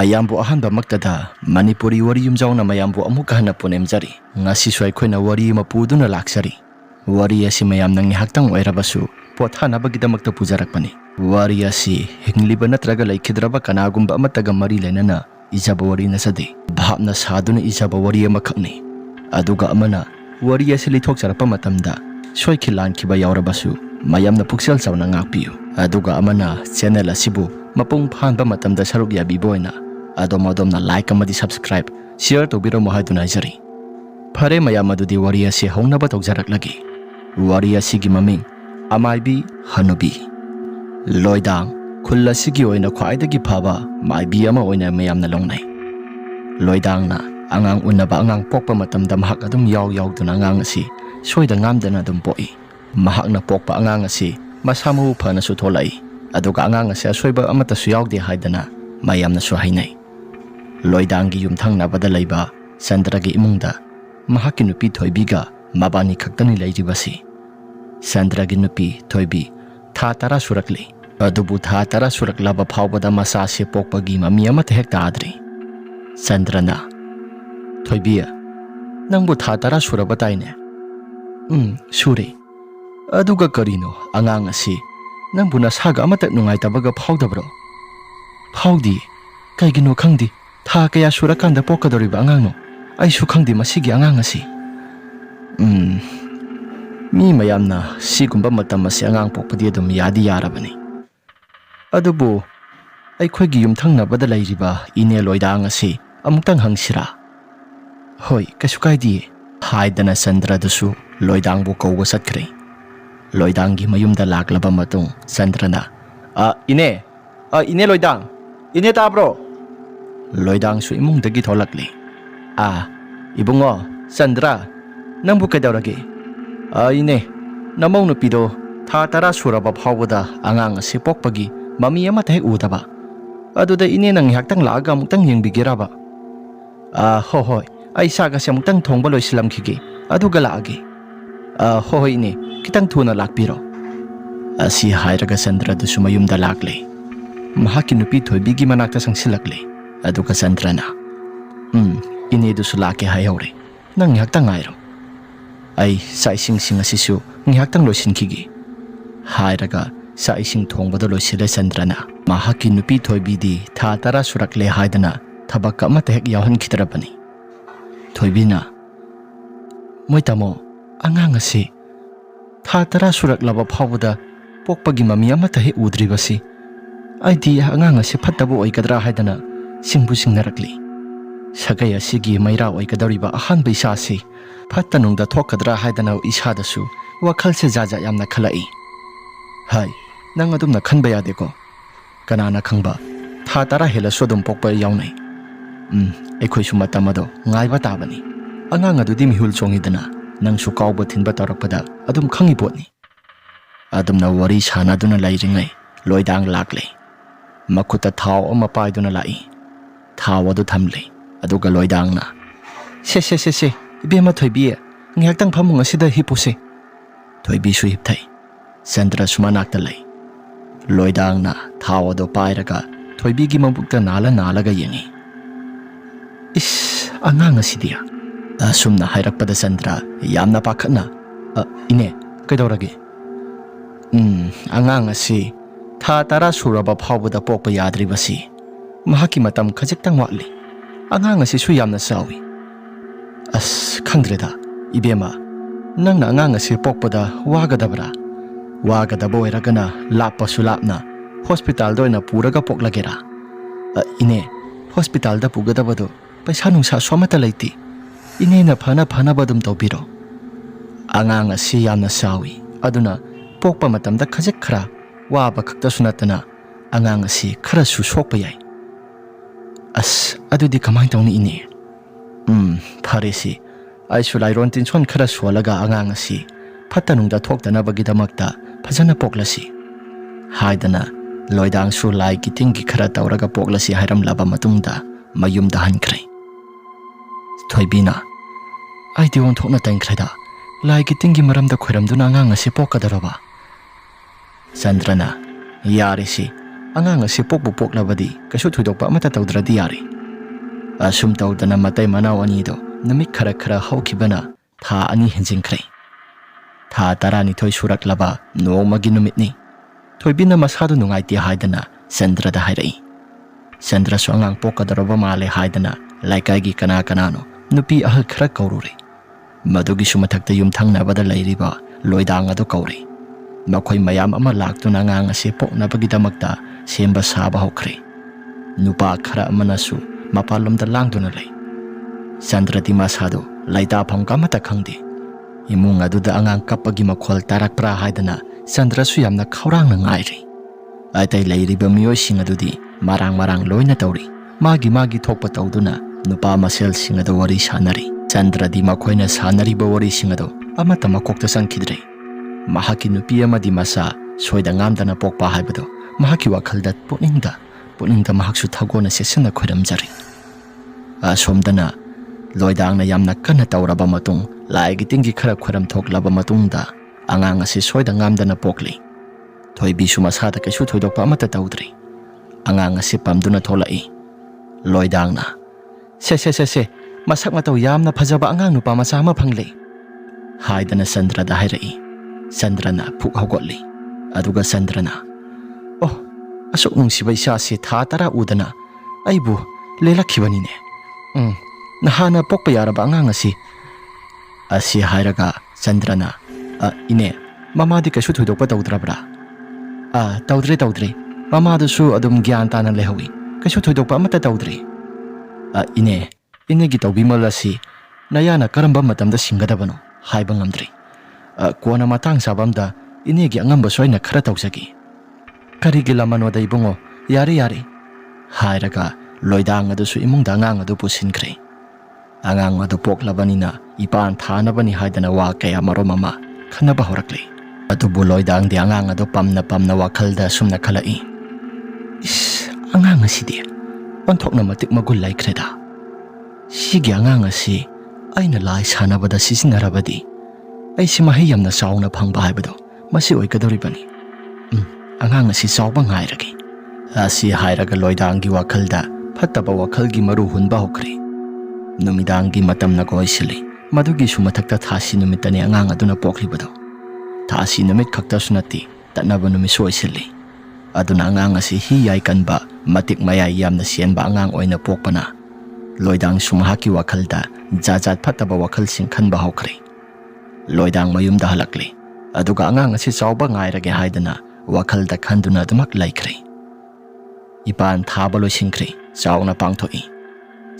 mayambu ahanba maktada Manipuri wari yumjauna mayambu amuka hana punemjari ngasi swai khoina wari mapuduna laksari wari asi mayam nang nihaktang oirabasu pothana bagidamakta pujarakpani wari asi hingliba natraga laikhidraba kanagumba amataga mari lenana ijaba wari nasade bhapna saduna ijaba wari amakhakni aduga amana wari asi lithokjarapa matamda swai khilan khiba yaurabasu mayamna puksel chawna ngakpiu aduga amana channel asibu mapung phanba matamda saruk yabiboina adom like amadi subscribe share tobiro mohaduna jari phare mayam adudi wari asi haunaba tokjaraklagi wari asi gi maming amaibi hanubi loidang khul asigi oina khwaidagi phaba maibi ama oina mayamna longnai loidang na angang unaba angang pokpa matamda mahak adum yauduna angang asi soida ngamdana adum poi mahakna pokpa angang asi masamu phana su tholai aduga angang asi asoiba amata su yaudi haidana mayamna su hainai loidangi yumthang nabada leiba Sandragi imungda mahaki nupi thoibiga mabani khaktani leijibasi Sandragi nupi thoibi tha tara surakli adubu tha tara suraklaba phawbada masa se pokpagi mami amata hek taadri Sandrana thoibia nangbu tha tara surabataine sure aduga karino angang asi nangbu nasaga amata nungai tabaga phawdabro phawdi kaigino khangdi tha kaya surakanda pokadoriba angangno aisu khangdi masigi angang asi mi mayamna sigumba matam asi angang pokpadi adum yadi yarabani adubu aikhoigi yumthangnabada leiriba ine loidang asi amuktang hangsira hoi kasu kaidi haidana Sandra dusu loidangbu kawga satkre loidangi mayumda laklaba matung Sandrana ine loidang ine tabro loidang su imungdagi tholakli ibungo Sandra nangbu kaidawrage ine namau nupido tha tara suraba phawbada angang asi pokpagi mami amata hek udaba aduda ine nang haktang laaga amutang yengbigiraba hoi ai saga se amutang thongba loisilamkhige aduga laage hoi ine kitang thuna lakpiro asi hairaga Sandra dusu mayumda lakle mahaki nupi thoibigi manakta sangsilakle aduga Sandrana ine dusu lake hayaure nang haktang ngairo ai sa ising asisu haktang loisinkhige hairaga sa ising thongbada loisile Sandrana mahaki nupi thoibidi tha tara surakle haidana thabak amata hek yawhan khitarapani thoibina moitamo angang asi tha tara suraklaba phawbada pokpagi mami amata hek udribasi aidi angang asi phattabo oikadra haidana singbu singnarakli sagai asigi maira oikadariba ahanba isa asi phattanungda thokadra haidana isadasu wakhalse jaja yamna khalai hai nang adumna khanba yadeko kanana khangba tha tara hela sodum pokpa yawnai ekhoi su matamado ngaiba tabani angang adudi mihul chongidana nang su kawba thinba tarakpada adum khangi potni adumna wari sanaduna lairingai loidang lakle makuta thaw ama paiduna lai thaw adu thamle aduga loidangna se ibema thoibi nghaktang phamung asida hipuse thoibi su hipthai Sandra sumanakta lai loidangna thaw adu pairaga thoibi gi mabukta nalaga yengi angang asidia asumna hairakpada Sandra yamna pakhana ine kaidorage angang asi tha tara suraba phawbada pokpa yadribasi mahaki matam khajiktang watli angang asi su yamna sawi khangdreda ibema nangna angang asi pokpada wagadabo eragana lappa sulapna hospital doina puraga poklagera ine hospital da pugadabado paisa nungsa somata laiti ine na phana badum tawbiro angang asi yamna sawi aduna pokpa matamda khajik khara waba khakta sunatana angang asi khara su sokpa yai adudi kamai tawni ine pharesi aisu lairon tinson khara swalaga angang asi phatanungda thokdana bagidamakta phajana poklasi haidana loidang su lai kitingi khara tawraga poklasi hairam laba matungda mayumda hankrai thoibina aidi on thokna tainkreda lai kitingi maramda khoiramduna angang asi pokadaraba Sandrana yarisi angang asi pokbu poklabadi kasu thuidokpa amata tawdradi yari asum tawdana matai manaw ani do namik khara khara hawkibana tha ani henjingkhre tha tarani thoi suraklaba nongmagi numitni thoibina masadu nungaiti haidana Sandrada hairai Sandra su angang pokadaraba male haidana laikai gi kana kanano nupi ahal khara kaurure madugi sumathakta yumthangnabada leiriba loidang adu kauri makhoi mayam ama laktuna angang ase poknabagi damakta semba saba hokre nupa khara amanasu mapalomda langduna lei Sandra di masado laita phangka mata khangdi imung aduda angang kapagi makhol tarakpra haidana Sandra su yamna khaurang na ngairi aitai leiriba miyoi sing adudi marang loina tauri magi thokpa tawduna nupa masel singado wari sanari Sandra di makhoina sanari ba wari singado amata makokta sankidre mahaki nupi ama di masa soida ngamdana pokpa haibado mahaki wakhalda puningda mahaksu thagona sesena khoramjari asomdana loidangna yamna kana tawraba matung laigi tingi khara khoram thoklaba matungda angang asi soida ngamdana pokli thoibi sumasada kaisu thoidokpa amata tawdri angang asi pamduna tholai loidangna se masak mataw yamna phajaba angang nupa masa ama phangle haidana Sandra da hairai Sandrana phuk hawgotli aduga Sandrana oh asok nungsiba isa si tha tara udana aibu lelakhibanine nahana pokpa yaraba angang asi hairaga Sandrana ine mamadi kaisu thoidokpa tawdrabra tawdre mamadu adum gyan tana lehawi kaisu thoidokpa amata tawdre ine gi tawbimal asi nayana karamba matamda singadabano haiba ngamdri kona matang sabamda ine gi angamba soina khara tawsagi karigi lamanoda ibungo yari hairaga loidang adusu imungda angang adu pusinkhre angang adu poklabanina ipan thanabani haidana wa kaya maromama khanaba horakle adubu loidang di angang adu pamna wakhalda sumna khalai angang asidi panthokna matik magul laikhreda sigi angang asi aina lai sanabada sisinarabadi aisi mahi yamna sauna phangba haibado masi oikadoribani angang asi sauba ngairagi asi hairaga loidangi wakhalda phattaba wakhalgi maru hunba hokre numidangi matamna goisili madugi sumathakta thasi numitani angang aduna poklibado thasi numit khakta sunati tanaba numi soisili aduna angang asi hi yai kanba matik maya yamna sienba angang oina pokpana loidang sumahaki wakhalda jajat phattaba wakhal sing khanba hokre loidang mayumda halakle aduga angang asi sauba ngairage haidana wakhalda khanduna dumak laikre ipan thaba loisingkhre chauna pangthoi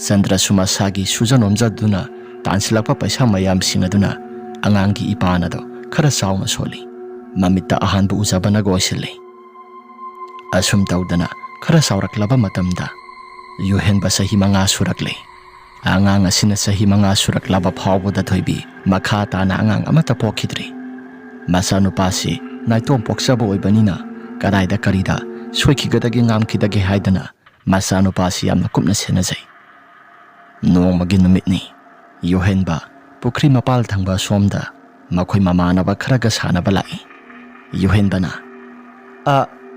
Sandra sumasagi sujanomjaduna tansilakpa paisa mayam singaduna angangi ipana do khara chauna soli mamitta ahanbu ujabana goisile asum tawdana khara sauraklaba matamda yuhenba sahi manga surakle angang asina sahi manga suraklaba phawboda thoibi makha tana angang amata pokhidri masa nupasi naitom poksaba oibanina kadaida karida soikigadagi ngamkidagi haidana masa nupasi yamna kupna senajai nongmagi numitni yuhenba pukri mapal thangba somda makhoi mamanaba kharaga sanaba lai yuhenbana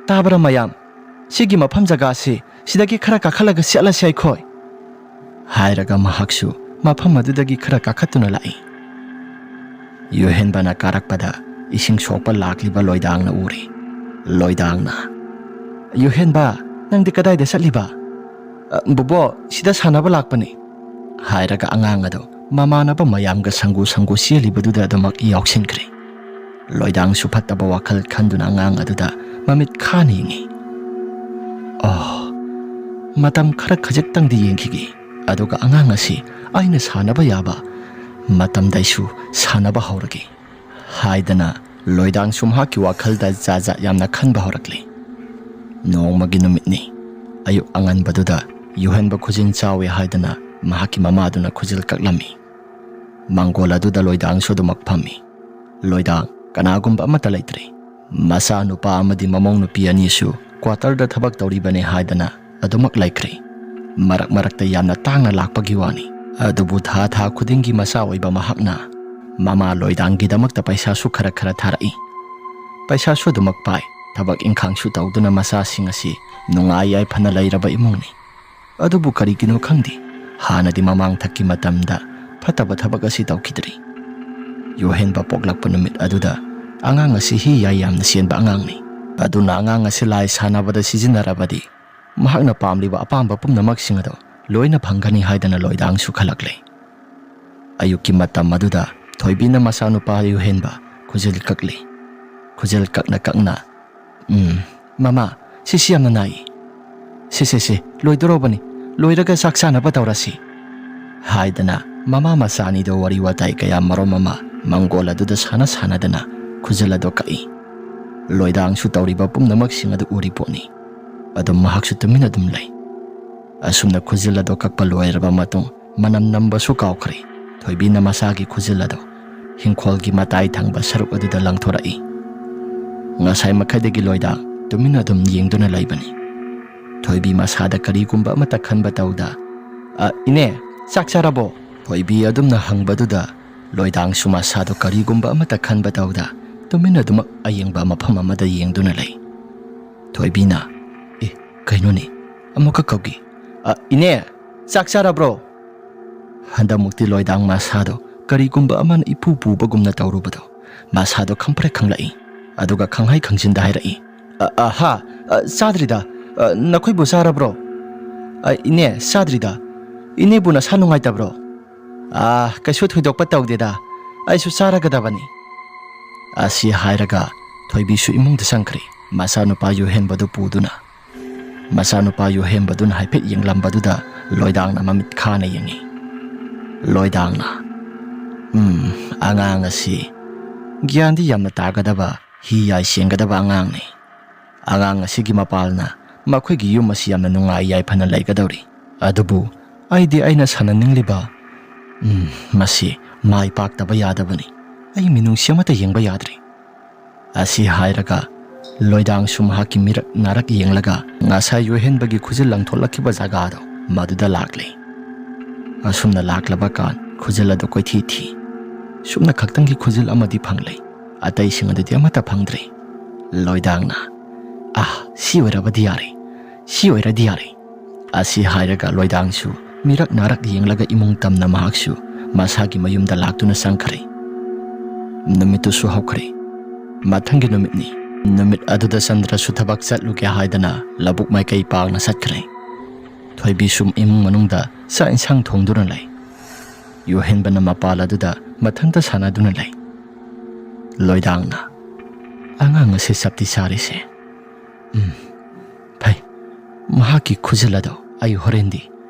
tabra mayam sigi mafam jaga si sidagi khara kakhalaga siala sai khoi hairaga mahaksu mafam adudagi khara kakhatuna lai yuhenbana karakpada ising sokpa lakliba loidangna uri loidangna yuhenba nangdi kadai de satliba bobo sida sanaba lakpani hairaga angang ado mamanaba mayamga sangu sialibaduda adumak yauksinkhre loidang suphattaba wakhal khanduna angang aduda mamit khaningi matam khara khajaktangdi yengkhigi aduga angang asi aina sanaba yaba matam daisu sanaba hauragi haidana loidang sumhaki wakhalda jaja yamna khanba horakle nongmagi numitni ayu angan baduda yuhenba khujin chawe haidana mahaki mama aduna khujil kaklami mangola duda loidang sodumak phami loidang kanagumba amata laitre masa nupa amadi mamong nupi anisu quarter da thabak tawribane haidana adumak laikre marakta yamna tangna lakpagi wani adubu tha khudingi masa oiba mahakna mama loidang gi damakta paisa su khara tharai paisa su dumak pai ꯊꯕꯛ ꯏꯪꯈꯥꯡꯁꯨ ꯇꯧꯗꯨꯅ ꯃꯆꯥꯁꯤꯡ ꯑꯁꯤ ꯅꯨꯡꯉꯥꯏ ꯌꯥꯏꯐꯅ ꯂꯩꯔꯕ ꯏꯃꯨꯡꯅꯤ꯫ ꯑꯗꯨꯕꯨ ꯀꯔꯤꯒꯤꯅꯣ ꯈꯪꯗꯦ, ꯍꯥꯟꯅꯗꯤ ꯃꯃꯥꯡ ꯊꯛꯀꯤ ꯃꯇꯝꯗ ꯐꯠꯇꯕ ꯊꯕꯛ ꯑꯁꯤ ꯇꯧꯈꯤꯗ꯭ꯔꯤ꯫ ꯌꯣꯍꯦꯟꯕ ꯄꯣꯛꯂꯛꯄ ꯅꯨꯃꯤꯠ ꯑꯗꯨꯗ ꯑꯉꯥꯡ ꯑꯁꯤ ꯍꯤ ꯌꯥꯏ ꯌꯥꯝꯅ ꯆꯦꯟꯕ ꯑꯉꯥꯡꯅꯤ꯫ ꯑꯗꯨꯅ ꯑꯉꯥꯡ ꯑꯁꯤ ꯂꯥꯏ ꯁꯥꯟꯅꯕꯗ ꯁꯤꯖꯤꯟꯅꯔꯕꯗꯤ ꯃꯍꯥꯛꯅ ꯄꯥꯝꯂꯤꯕ ꯑꯄꯥꯝꯕ ꯄꯨꯝꯅꯃꯛꯁꯤꯡ ꯑꯗꯨ ꯂꯣꯏꯅ ꯐꯪꯒꯅꯤ ꯍꯥꯏꯗꯅ ꯂꯣꯏꯗꯥꯡꯁꯨ ꯈꯜꯂꯛꯂꯦ꯫ ꯑꯌꯨꯛꯀꯤ ꯃꯇꯝ ꯑꯗꯨꯗ ꯊꯣꯏꯕꯤꯅ ꯃꯆꯥꯅꯨꯄꯥ ꯌꯣꯍꯦꯟꯕ ꯈꯨꯖꯤꯜ ꯀꯛꯂꯤ꯫ ꯈꯨꯖꯤꯜ ꯀꯛꯅ ꯀꯛꯅ ꯃꯃꯥ, ꯁꯤꯁꯤ ꯌꯥꯝꯅ ꯅꯥꯏ꯫ ꯁꯤ ꯂꯣꯏꯗꯣꯔꯕꯅꯤ, ꯂꯣꯏꯔꯒ ꯆꯥꯛ ꯆꯥꯅꯕ ꯇꯧꯔꯁꯤ ꯍꯥꯏꯗꯅ ꯃꯃꯥ ꯃꯆꯥ ꯑꯅꯤꯗꯣ ꯋꯥꯔꯤ ꯋꯥꯇꯥꯏ ꯀꯌꯥ ꯃꯔꯣꯝ ꯑꯃ ꯃꯪꯒꯣꯜ ꯑꯗꯨꯗ ꯁꯥꯟꯅꯗꯅ ꯈꯨꯖꯤꯜ ꯑꯗꯨ ꯀꯛꯏ꯫ ꯂꯣꯏꯗꯥꯡꯁꯨ ꯇꯧꯔꯤꯕ ꯄꯨꯝꯅꯃꯛꯁꯤꯡ ꯑꯗꯨ ꯎꯔꯤ ꯄꯣꯠꯅꯤ꯫ ꯑꯗꯨꯝ ꯃꯍꯥꯛꯁꯨ ꯇꯨꯃꯤꯟꯅ ꯑꯗꯨꯝ ꯂꯩ꯫ ꯑꯁꯨꯝꯅ ꯈꯨꯖꯤꯜ ꯑꯗꯨ ꯀꯛꯄ ꯂꯣꯏꯔꯕ ꯃꯇꯨꯡ ꯃꯅꯝ ꯅꯝꯕꯁꯨ ꯀꯥꯎꯈ꯭ꯔꯦ꯫ ꯊꯣꯏꯕꯤꯅ ꯃꯁꯥꯒꯤ ꯈꯨꯖꯤꯜ ꯑꯗꯨ ꯍꯤꯡꯈꯣꯜꯒꯤ ꯃꯇꯥꯏ ꯊꯪꯕ ꯁꯔꯨꯛ ꯑꯗꯨꯗ ꯂꯪꯊꯣꯔꯛꯏ꯫ ꯉꯁꯥꯏ ꯃꯈꯩꯗꯒꯤ ꯂꯣꯏꯗꯥꯡ ꯇꯨꯃꯤꯟꯅ ꯑꯗꯨꯝ ꯌꯦꯡꯗꯨꯅ ꯂꯩꯕꯅꯤ꯫ ꯊꯣꯏꯕꯤ ꯃꯁꯥꯗ ꯀꯔꯤꯒꯨꯝꯕ ꯑꯃꯠꯇ ꯈꯟꯕ ꯇꯧꯗ ꯏꯅꯦ, ꯆꯥꯛ ꯆꯥꯔꯕꯣ? ꯊꯣꯏꯕꯤ ꯑꯗꯨꯝꯅ ꯍꯪꯕꯗꯨꯗ ꯂꯣꯏꯗꯥꯡꯁꯨ ꯃꯁꯥꯗꯣ ꯀꯔꯤꯒꯨꯝꯕ ꯑꯃꯠꯇ ꯈꯟꯕ ꯇꯧꯗ ꯇꯨꯃꯤꯟꯅ ꯑꯗꯨꯃꯛ ꯑꯌꯦꯡꯕ ꯃꯐꯝ ꯑꯃꯗ ꯌꯦꯡꯗꯨꯅ ꯂꯩ꯫ ꯊꯣꯏꯕꯤꯅ ꯀꯩꯅꯣꯅꯦ, ꯑꯃꯨꯛꯀ ꯀꯧꯒꯤ, ꯏꯅꯦ, ꯆꯥꯛ ꯆꯥꯔꯕ꯭ꯔꯣ? ꯍꯟꯗꯛꯃꯨꯛꯇꯤ ꯂꯣꯏꯗꯥꯡ ꯃꯁꯥꯗꯣ ꯀꯔꯤꯒꯨꯝꯕ ꯑꯃꯅ ꯏꯄꯨ ꯄꯨꯕꯒꯨꯝꯅ ꯇꯧꯔꯨꯕꯗꯣ ꯃꯁꯥꯗꯣ ꯈꯪꯄ꯭ꯔꯦꯛ ꯈꯪꯂꯛꯏ꯫ ꯑꯗꯨꯒ ꯈꯪꯍꯩ ꯈꯪꯖꯤꯟꯗ ꯍꯥꯏꯔꯛꯏ, ꯆꯥꯗ꯭ꯔꯤꯗ, ꯅꯈꯣꯏꯕꯨ ꯆꯥꯔꯕ꯭ꯔꯣ? ꯏꯅꯦ, ꯆꯥꯗ꯭ꯔꯤꯗ, ꯏꯅꯦꯕꯨ ꯅꯁꯥ ꯅꯨꯡꯉꯥꯏꯇꯕ꯭ꯔꯣ? ꯀꯩꯁꯨ ꯊꯣꯏꯗꯣꯛꯄ ꯇꯧꯗꯦꯗ, ꯑꯩꯁꯨ ꯆꯥꯔꯒꯗꯕꯅꯤ ꯑꯁꯤ ꯍꯥꯏꯔꯒ ꯊꯣꯏꯕꯤꯁꯨ ꯏꯃꯨꯡꯗ ꯆꯪꯈ꯭ꯔꯦ, ꯃꯆꯥꯅꯨꯄꯥ ꯌꯣꯍꯦꯟꯕꯗꯨ ꯄꯨꯗꯨꯅ꯫ ꯃꯆꯥꯅꯨꯄꯥ ꯌꯣꯍꯦꯟꯕꯗꯨꯅ ꯍꯥꯏꯐꯦꯠ ꯌꯦꯡꯂꯝꯕꯗꯨꯗ ꯂꯣꯏꯗꯥꯡꯅ ꯃꯃꯤꯠ ꯈꯥꯅ ꯌꯦꯡꯉꯤ꯫ ꯂꯣꯏꯗꯥꯡꯅ ꯑꯉꯥꯡ ꯑꯁꯤ ꯒ꯭ꯌꯥꯟꯗꯤ ꯌꯥꯝꯅ ꯇꯥꯒꯗꯕ, ꯍꯤ ꯌꯥꯏ ꯆꯦꯟꯒꯗꯕ ꯑꯉꯥꯡꯅꯤ꯫ ꯑꯉꯥꯡ ꯑꯁꯤꯒꯤ ꯃꯄꯥꯜꯅ ꯃꯈꯣꯏꯒꯤ ꯌꯨꯝ ꯑꯁꯤ ꯌꯥꯝꯅ ꯅꯨꯡꯉꯥꯏ ꯌꯥꯏꯐꯅ ꯂꯩꯒꯗꯧꯔꯤ꯫ ꯑꯗꯨꯕꯨ ꯑꯩꯅ ꯁꯥꯟꯅꯅꯤꯡꯂꯤꯕ ꯃꯁꯤ ꯃꯥꯏ ꯄꯥꯛꯇꯕ ꯌꯥꯗꯕꯅꯤ꯫ ꯑꯩ ꯃꯤꯅꯨꯡꯁꯤ ꯑꯃꯠꯇ ꯌꯦꯡꯕ ꯌꯥꯗ꯭ꯔꯤ ꯑꯁꯤ ꯍꯥꯏꯔꯒ ꯂꯣꯏꯗꯥꯡꯁꯨ ꯃꯍꯥꯛꯀꯤ ꯃꯤꯔꯛ ꯅꯥꯔꯛ ꯌꯦꯡꯂꯒ ꯉꯁꯥꯏ ꯌꯣꯍꯦꯟꯕꯒꯤ ꯈꯨꯖꯤꯜ ꯂꯪꯊꯣꯛꯂꯛꯈꯤꯕ ꯖꯒꯥꯗꯣ ꯃꯗꯨꯗ ꯂꯥꯛꯂꯤ꯫ ꯑꯁꯨꯝꯅ ꯂꯥꯛꯂꯕ ꯀꯥꯟ ꯈꯨꯖꯤꯜ ꯑꯗꯨ ꯀꯣꯏꯊꯤ ꯊꯤ꯫ ꯁꯨꯝꯅ ꯈꯛꯇꯪꯒꯤ ꯈꯨꯖꯤꯜ ꯑꯃꯗꯤ ꯐꯪꯂꯦ, ꯑꯇꯩꯁꯤꯡ ꯑꯗꯨꯗꯤ ꯑꯃꯠꯇ ꯐꯪꯗ꯭ꯔꯤ꯫ ꯂꯣꯏꯗꯥꯡꯅ ꯁꯤ ꯑꯣꯏꯔꯕꯗꯤ ꯌꯥꯔꯦ, ꯁꯤ ꯑꯣꯏꯔꯗꯤ ꯌꯥꯔꯦ ꯑꯁꯤ ꯍꯥꯏꯔꯒ ꯂꯣꯏꯗꯥꯡꯁꯨ ꯃꯤꯔꯛ ꯅꯥꯔꯛ ꯌꯦꯡꯂꯒ ꯏꯃꯨꯡ ꯇꯝꯅ ꯃꯍꯥꯛꯁꯨ ꯃꯁꯥꯒꯤ ꯃꯌꯨꯝꯗ ꯂꯥꯛꯇꯨꯅ ꯆꯪꯈ꯭ꯔꯦ꯫ ꯅꯨꯃꯤꯠꯇꯨꯁꯨ ꯍꯧꯈ꯭ꯔꯦ꯫ ꯃꯊꯪꯒꯤ ꯅꯨꯃꯤꯠꯅꯤ꯫ ꯅꯨꯃꯤꯠ ꯑꯗꯨꯗ ꯆꯟꯗ꯭ꯔꯁꯨ ꯊꯕꯛ ꯆꯠꯂꯨꯒꯦ ꯍꯥꯏꯗꯅ ꯂꯧꯕꯨꯛ ꯃꯥꯏꯀꯩ ꯄꯥꯡꯅ ꯆꯠꯈ꯭ꯔꯦ꯫ ꯊꯣꯏꯕꯤꯁꯨ ꯏꯃꯨꯡ ꯃꯅꯨꯡꯗ ꯆꯥꯛ ꯏꯟꯁꯥꯡ ꯊꯣꯡꯗꯨꯅ ꯂꯩ꯫ ꯌꯣꯍꯦꯟꯕꯅ ꯃꯄꯥꯜ ꯑꯗꯨꯗ ꯃꯊꯟꯇ ꯁꯥꯟꯅꯗꯨꯅ ꯂꯩ꯫ ꯂꯣꯏꯗꯥꯡꯅ ꯑꯉꯥꯡ ꯑꯁꯤ ꯆꯞꯇꯤ ꯆꯥꯔꯤꯁꯦ, ꯐꯩ, ꯃꯍꯥꯛꯀꯤ ꯈꯨꯖꯤꯜ ꯑꯗꯣ ꯑꯩ ꯍꯣꯔꯦꯟꯗꯤ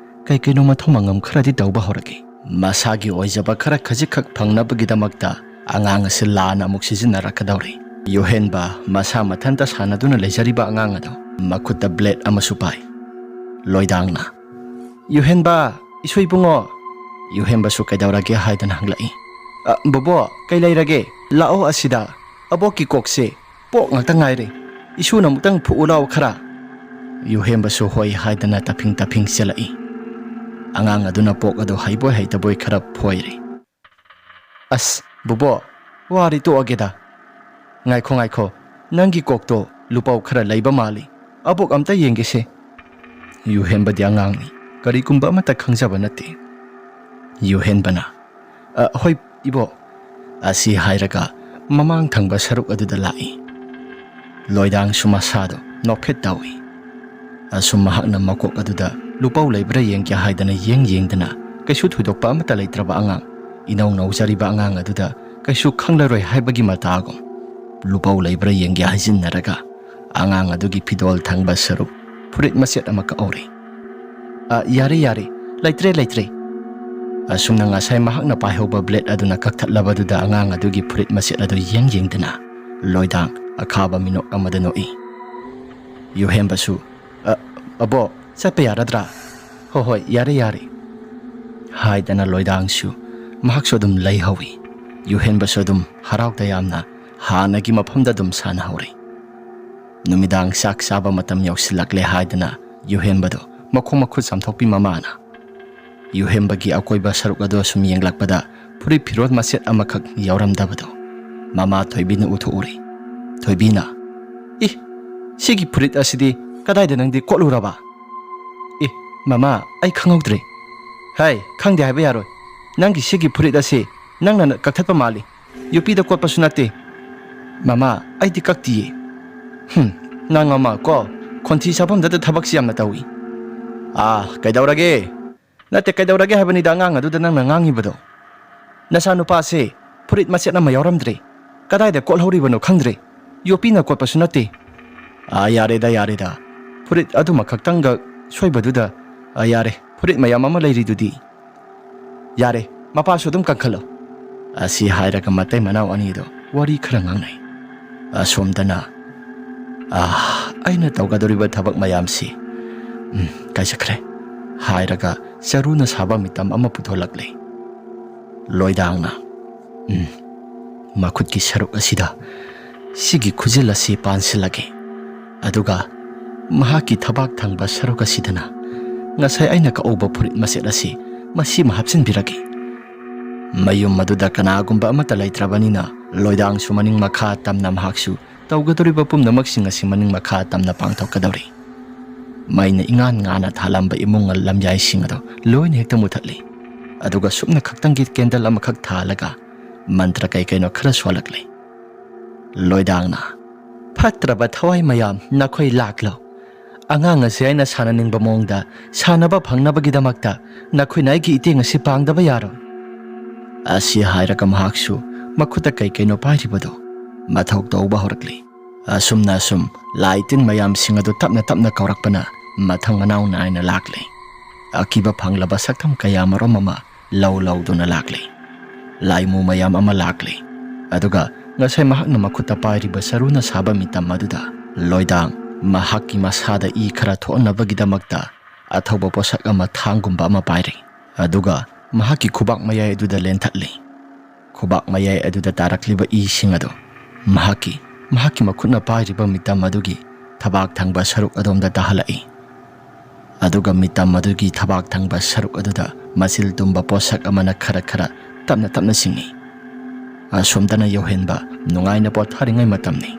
ꯀꯩꯅꯣ ꯃꯊꯧ ꯃꯉꯝ ꯈꯔꯗꯤ ꯇꯧꯕ ꯍꯧꯔꯒꯦ꯫ ꯃꯁꯥꯒꯤ ꯑꯣꯏꯖꯕ ꯈꯔ ꯈꯖꯤꯛꯈꯛ ꯐꯪꯅꯕꯒꯤꯗꯃꯛꯇ ꯑꯉꯥꯡ ꯑꯁꯤ ꯂꯥꯟꯅ ꯑꯃꯨꯛ ꯁꯤꯖꯤꯟꯅꯔꯛꯀꯗꯧꯔꯤ꯫ ꯌꯣꯍꯦꯟꯕ ꯃꯁꯥ ꯃꯊꯟꯇ ꯁꯥꯟꯅꯗꯨꯅ ꯂꯩꯖꯔꯤꯕ ꯑꯉꯥꯡ ꯑꯗꯣ ꯃꯈꯨꯠꯇ ꯕ꯭ꯂꯦꯗ ꯑꯃꯁꯨ ꯄꯥꯏ꯫ ꯂꯣꯏꯗꯥꯡꯅ ꯌꯣꯍꯦꯟꯕ, ꯏꯁꯨ ꯏꯕꯨꯡꯉꯣ꯫ ꯌꯣꯍꯦꯟꯕꯁꯨ ꯀꯩꯗꯧꯔꯒꯦ ꯍꯥꯏꯗꯅ ꯍꯪꯂꯛꯏ꯫ ꯕꯣꯕꯣ, ꯀꯩ ꯂꯩꯔꯒꯦ? ꯂꯥꯛꯑꯣ ꯑꯁꯤꯗ, ꯑꯕꯣꯛꯀꯤ ꯀꯣꯛꯁꯦ ꯄꯣꯛ ꯉꯥꯛꯇ ꯉꯥꯏꯔꯦ, ꯏꯁꯨꯅ ꯑꯃꯨꯛꯇꯪ ꯐꯨꯛꯎ ꯂꯥꯎ ꯈꯔ꯫ ꯌꯣꯍꯦꯟꯕꯁꯨ ꯍꯣꯏ ꯍꯥꯏꯗꯅ ꯇꯐꯤꯡ ꯆꯦꯜꯂꯛꯏ꯫ ꯑꯉꯥꯡ ꯑꯗꯨꯅ ꯄꯣꯛ ꯑꯗꯨ ꯍꯩꯕꯣꯏ ꯍꯩꯇꯕꯣꯏ ꯈꯔ ꯐꯣꯏꯔꯦ꯫ ꯕꯣꯕꯣ, ꯋꯥꯔꯤ ꯇꯣꯛꯑꯒꯦꯗ꯫ ꯉꯥꯏꯈꯣ, ꯅꯪꯒꯤ ꯀꯣꯛꯇꯣ ꯂꯨꯄꯧ ꯈꯔ ꯂꯩꯕ ꯃꯥꯜꯂꯤ, ꯑꯕꯣꯛ ꯑꯝꯇ ꯌꯦꯡꯒꯦꯁꯦ꯫ ꯌꯣꯍꯦꯟꯕꯗꯤ ꯑꯉꯥꯡꯅꯤ, ꯀꯔꯤꯒꯨꯝꯕ ꯑꯃꯠꯇ ꯈꯪꯖꯕ ꯅꯠꯇꯦ꯫ ꯌꯣꯍꯦꯟꯕꯅ ꯍꯣꯏ ꯏꯕꯣ ꯑꯁꯤ ꯍꯥꯏꯔꯒ ꯃꯃꯥꯡ ꯊꯪꯕ ꯁꯔꯨꯛ ꯑꯗꯨꯗ ꯂꯥꯛꯏ꯫ ꯂꯣꯏꯗꯥꯡꯁꯨ ꯃꯁꯥꯗꯣ ꯅꯣꯛꯐꯦꯠ ꯇꯧꯏ꯫ ꯑꯁꯨꯝ ꯃꯍꯥꯛꯅ ꯃꯀꯣꯛ ꯑꯗꯨꯗ ꯂꯨꯄꯧ ꯂꯩꯕ꯭ꯔꯥ ꯌꯦꯡꯒꯦ ꯍꯥꯏꯗꯅ ꯌꯦꯡꯗꯅ ꯀꯩꯁꯨ ꯊꯣꯏꯗꯣꯛꯄ ꯑꯃꯠꯇ ꯂꯩꯇ꯭ꯔꯕ ꯑꯉꯥꯡ, ꯏꯅꯧ ꯅꯧꯖꯔꯤꯕ ꯑꯉꯥꯡ ꯑꯗꯨꯗ ꯀꯩꯁꯨ ꯈꯪꯂꯔꯣꯏ ꯍꯥꯏꯕꯒꯤ ꯃꯇꯥꯒꯨꯝ ꯂꯨꯄꯧ ꯂꯩꯕ꯭ꯔꯥ ꯌꯦꯡꯒꯦ ꯍꯥꯏꯖꯤꯟꯅꯔꯒ ꯑꯉꯥꯡ ꯑꯗꯨꯒꯤ ꯐꯤꯗꯣꯜ ꯊꯪꯕ ꯁꯔꯨꯛ ꯐꯨꯔꯤꯠ ꯃꯆꯦꯠ ꯑꯃ ꯀꯛꯍꯧꯔꯦ꯫ ꯌꯥꯔꯦ, ꯂꯩꯇ꯭ꯔꯦ꯫ ꯑꯁꯨꯝꯅ ꯉꯁꯥꯏ ꯃꯍꯥꯛꯅ ꯄꯥꯏꯍꯧꯕ ꯕ꯭ꯂꯦꯗ ꯑꯗꯨꯅ ꯀꯛꯊꯠꯂꯕꯗꯨꯗ ꯑꯉꯥꯡ ꯑꯗꯨꯒꯤ ꯐꯨꯔꯤꯠ ꯃꯆꯦꯠ ꯑꯗꯨ ꯌꯦꯡꯗꯅ ꯂꯣꯏꯗꯥꯡ ꯑꯈꯥꯕ ꯃꯤꯅꯣꯛ ꯑꯃꯗ ꯅꯣꯛꯏ꯫ ꯌꯣꯍꯦꯟꯕꯁꯨ ꯑꯕꯣꯛ, ꯆꯠꯄ ꯌꯥꯔꯗ꯭ꯔꯥ? ꯍꯣꯏ, ꯌꯥꯔꯦ ꯍꯥꯏꯗꯅ ꯂꯣꯏꯗꯥꯡꯁꯨ ꯃꯍꯥꯛꯁꯨ ꯑꯗꯨꯝ ꯂꯩꯍꯧꯏ꯫ ꯌꯣꯍꯦꯟꯕꯁꯨ ꯑꯗꯨꯝ ꯍꯔꯥꯎ ꯇꯌꯥꯝꯅ ꯍꯥꯟꯅꯒꯤ ꯃꯐꯝꯗ ꯑꯗꯨꯝ ꯁꯥꯟꯅꯍꯧꯔꯦ꯫ ꯅꯨꯃꯤꯗꯥꯡ ꯆꯥꯛ ꯆꯥꯕ ꯃꯇꯝ ꯌꯧꯁꯤꯜꯂꯛꯂꯦ ꯍꯥꯏꯗꯅ ꯌꯣꯍꯦꯟꯕꯗꯣ ꯃꯈꯣꯡ ꯃꯈꯨꯠ ꯆꯥꯝꯊꯣꯛꯄꯤ ꯃꯃꯥꯅ꯫ ꯌꯣꯍꯦꯟꯕꯒꯤ ꯑꯀꯣꯏꯕ ꯁꯔꯨꯛ ꯑꯗꯨ ꯁꯨꯝ ꯌꯦꯡꯂꯛꯄꯗ ꯐꯨꯔꯤꯠ ꯐꯤꯔꯣꯜ ꯃꯆꯦꯠ ꯑꯃꯈꯛ ꯌꯥꯎꯔꯝꯗꯕꯗꯣ ꯃꯃꯥ ꯊꯣꯏꯕꯤꯅ ꯎꯊꯣꯛꯎꯔꯦ꯫ ꯊꯣꯏꯕꯤꯅ Sigi furit asidi kadai da nangdi kotluraba? Eh, mama, ai khangawdre. Hai, khangde haiba yaroi. Nangi sigi furit asi nangna kakthatpa mali. Yupi da kotpa sunate. Mama, ai di kaktiye. Nang mama ko konti sabam da thabak siam na tawi. Kaidaurage. Nate kaidaurage haibani da ngang adu da nang ngangi bado. Nasa nupa se furit maset na mayoramdre. Kadai da kolhori bano khangdre. Yupi na kotpa sunate. Yare da. Furit adu makaktanga soy baduda. Yare, furit mayam ama lairi dudi. Yare, mapa sudum kankalo. Asi hairaga matay manaw anido. Wari karangangnay. Asomdana. Aina tawgadoriba thabak mayamsi. Kaisakre. Hairaga saruna saba mitam ama putholakle. Loidangna. Makut ki saruk asida. Sigi khujil asi pansilage. Aduga mahaki thabak thangba saruk asidana. Ngasay aina ka oba purit maset asi. Masi mahapsin birage. Mayum maduda kanagumba amata laitrabanina. Loidang sumaning makha tamna mahaksu. Tawgadoriba pumnamaksing asi maning makha tamna pangthokadori. Mayna ingan ngana thalamba imung lamjay singado loin hekta muthatli. Aduga supna khaktangit kendal amakak thalaga mantra kay kayno khara swalakli. Loidangna Patraba thawai mayam nakoy laklo. Angang asi ay nasananing bamongda sanaba pangnabagidamakta nakoy naigi iting asi pangdaba yaro. Asi hairaga mahaksu makuta kay kayno pairibado. Mathawk tawba horakli. Asum na asum laitin mayam singado tapna kaurakpana mathang manaw na ay nalakli. Akiba panglaba saktam kaya maromama law do na lakli. Laimu mayam ama lakli. Aduga ngasay mahak na makuta pairiba saruna saba mitam maduda. Loidang mahaki masada I khara thoon na bagidamagta athawba posak ama thanggumba ama pairi. Aduga mahaki khubak mayay aduda lenthatli. Khubak mayay aduda tarakliba I singado. Mahaki makutna pairiba mitam madugi thabak thangba saruk adomda tahalai. Aduga mitam madugi thabak thangba saruk aduda masil tumba posak amana khara tapna singi. Asomdana yohenba nungay na potharingay matamni.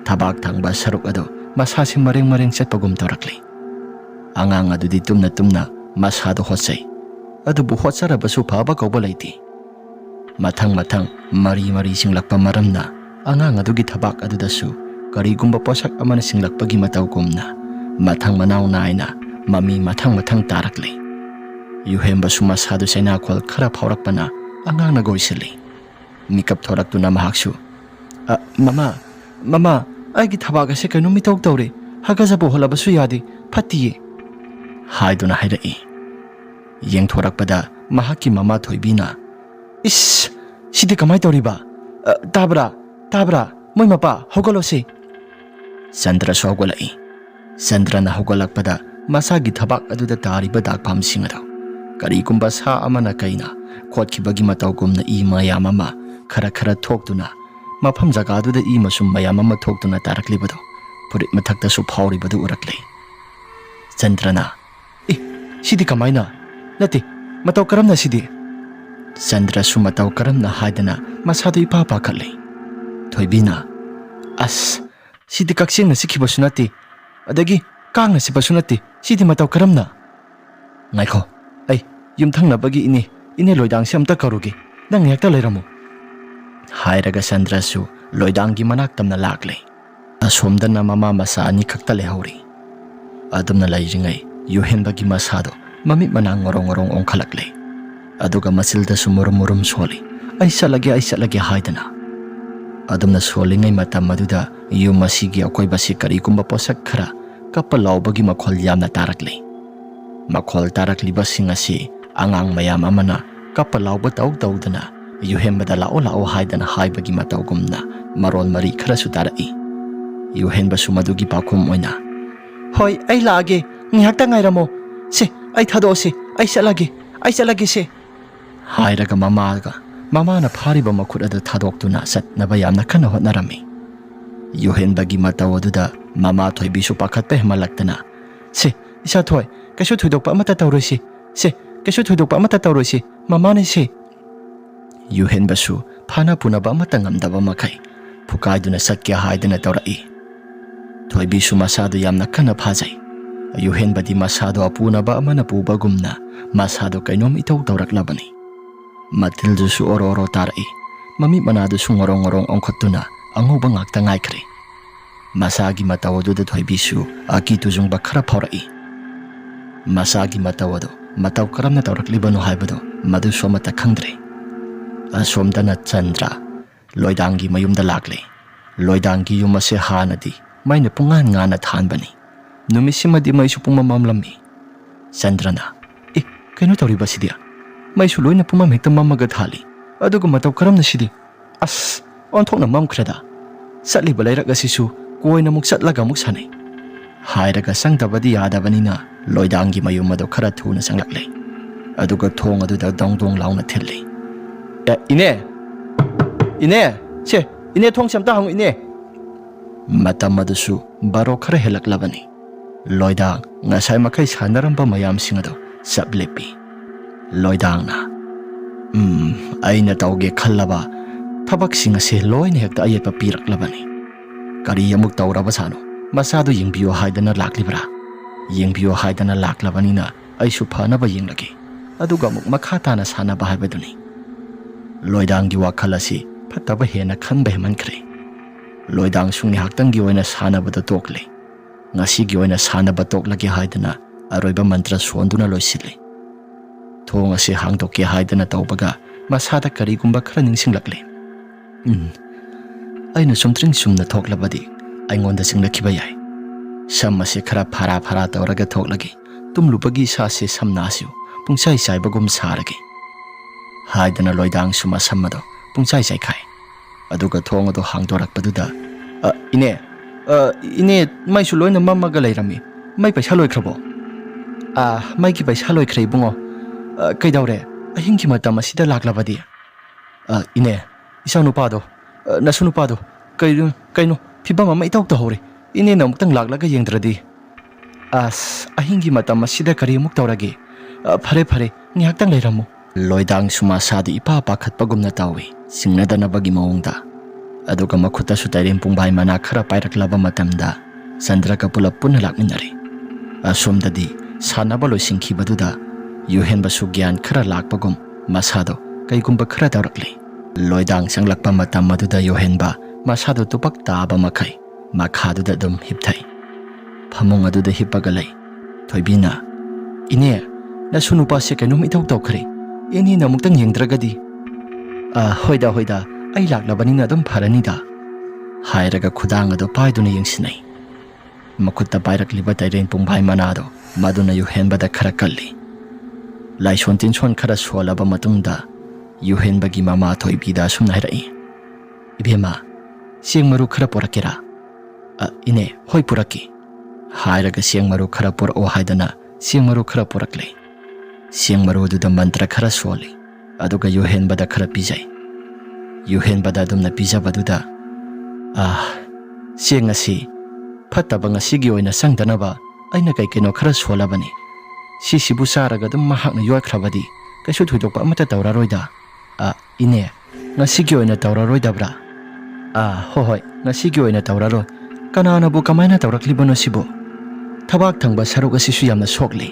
Thabak thangba saruk ado masasi maring setpagum torakli. Angang adudi tumna masado hotsay. Adubu hotsarabasu paba kaubalaiti. Matang mari singlakpa maramna. Angang adugi thabak adudasu karigumba posak amana singlakpagi matawgumna. Mathang manaw na ayna mami mathang tarakli. Yuhemba sumasado sa inakwal khara phaurakpana angang nagoysili. Mikap thorak tu na mahaksu. Mama, aigi thabak ase kaino mitawg tawre. Hagazabu holabasu yadi phatiye. Haiduna hairai. Yeng thorakpada mahaki mama thoibina. Ish, sidi kamay tawriba? Tabra, moy mapa hogolose. Sandra so hogolai. Sandra na hogolakpada masagi thabak aduda tariba dakpam singado. Karigumba sa amana kaina khotkibagi matawgumna I mayamama khara thoktuna mafam jaga aduda I masum mayamama thoktuna taraklibado purit mathakta su phauribadu urakle. Sandrana sidi kamaina nate mataw karamna sidi. Sandra su mataw karamna haidana masado ipapa khalle. Thoibina sidi kaksing na sikhibasu nate adagi kang na sibasu nate sidi mataw karamna. Ngaiko yumthangnabagi ine loidang si amta karugi nang hekta leiramo. Hairaga Sandra su loidangi manak tamna lakle. Asomdana mama masa ani khakta lehauri. Adumna lairingay yuhenbagi masado mamit manang ngorong ongkhalakle. Aduga masilda su murum soli. Ay salagi haidana. Adumna solingay matam maduda yumasigi akoy basi karigumba posak khara kapalaw bagi makhol yamna tarakle. Makhol tarakli basing asi angang mayam amana kapalaw ba tawdana yuhembada lao haidana haibagi matawgumna maron mari khara su tarai. Yuhenba sumadugi pakum oina. Hoy, ay lage ngihakta ngayramo. Se, ay thadose, ay salage se. Hairaga mama na phariba makut adu thadoktuna satnaba yamna kana hotnarami. Yuhenbagi matawaduda mama thoibi su pakhatpe hemalaktana. Se, isa thoi kasu thudokpa amata tawroisi. Se, kasu thudokpa amata tawroisi. Mama ne se. Yuhenbasu phana punaba amata ngamdaba makai. Phukaiduna satkya haidana tawrai. Thoibisu masado yamna kana phajai. Yuhenbadi masado apunaba amana pubagumna masado kainom itaw tawraklabani. Matildusu oro tarai. Mami manadusu ngorong ongkotuna anguba ngakta ngaikre. Masagi matawado da thoibisu akitujung bakara phaurai. Masagi matawado mataw karam na tawraklibano haibado maduso mata khangdre. Asomdana Chandra Loidangi mayumda lakle. Loidangi yumase hanadi maina pungan ngana thanbani. Numisimadi maisu pumamamlami. Chandrana kaino tawriba sidia. Maisu loina pumamhekta mamaga thali. Aduga mataw karam na sidi. As onthokna mamkhrada. Satliba lairak asisu koina muk satlaga muk sanai. Hairaga sangtabadi yadabanina Loidangi mayumado khara thuna sanglakle. Aduga thong aduda dongdong launa thilli. Ine che ine thong samta hang ine matam adusu baro khara helaklabani. Loidang ngasai makai sanaramba mayam singado sablepi. Loidang na aina tawge khallaba thabak singa se loina hekta ayetpa piraklabani. Kari amuk tawraba sano masado yingbiyo haidana laklibra. Yingbiyo haidana laklabanina aisu phanaba yinglagi. Aduga muk makha tana sanaba haibaduni. Loidangi wakalasi pataba hena khanba hemankhre. Loidang sungni haktangi oina sanabada tokle. Ngasigi oina sanaba toklagi haidana aroiba mantra sonduna loisile. Thong ase hangdoke haidana tawbaga masada karigumba khara ningsinglakle. Aina sumtring sumna thoklabadi aingonda singlakhiba yai. Sam ase khara phara tawraga thoklagi tumlubagi sase samnasiu pungsai saibagum saragi. Haidana Loidang suma samado pungsai sai khai. Aduga thong ado hangdorakpaduda ine mai su loina mamaga lairami. Mai paisa loikrabo. Mai ki paisa loikre bungo. Kaidawre ahingi matam asida laklabadi. Ine isang nupado nasu nupado kaino phibam ama itaw tahore. Ine na muktang laklaga yengdradi. Ahingi matam asida kari muk tawrage. Phare ngihaktang lairamo. Loidang sumasadi ipa pakhatpagumna tawi singnadana bagi maungda. Aduga makhuta sutairem pungbai mana khara pairaklaba matamda Chandraga pulap punna lakminari. Asomdadi sanaba loisingkhibaduda yuhenba sugyan khara lakpagum masado kaigumba khara tawrakli. Loidang sanglakpa matam maduda yuhenba masado tupak taba makai makhaduda dum hipthai. Phamung aduda hippaga lay. Thoibina ine nasunupa se kainum itaw tawkhre. Ini na muktang yengdragadi. Hoida ay laklabanina dum pharanida. Hairaga khudang ado paiduna yengsinai. Makutta pairakliba tairen pungbhai manado maduna yuhenbada khara kalli. Laison tinson khara solaba matungda yuhenbagi mama thoibida sumna hairai. Ibema siang maru khara porakera. Ine hoi puraki. Hairaga siang maru khara porao haidana siang maru khara porakle. Siang marududa mantra khara soli. Aduga yuhenbada khara pijai. Yuhenbada dumna pijabaduda siang asi phattaba ngasigi oina sangdanaba aina kaino khara solabani. Sisibu saraga dum mahakna yoikrabadi kaisu thuidokpa amata tawraroida. Ine ngasigi oina tawraroidabra. Hoi ngasigi oina tawraroi. Kananabu kamaina tawraklibano sibo. Thabak thangba saruk asisu yamna sokli.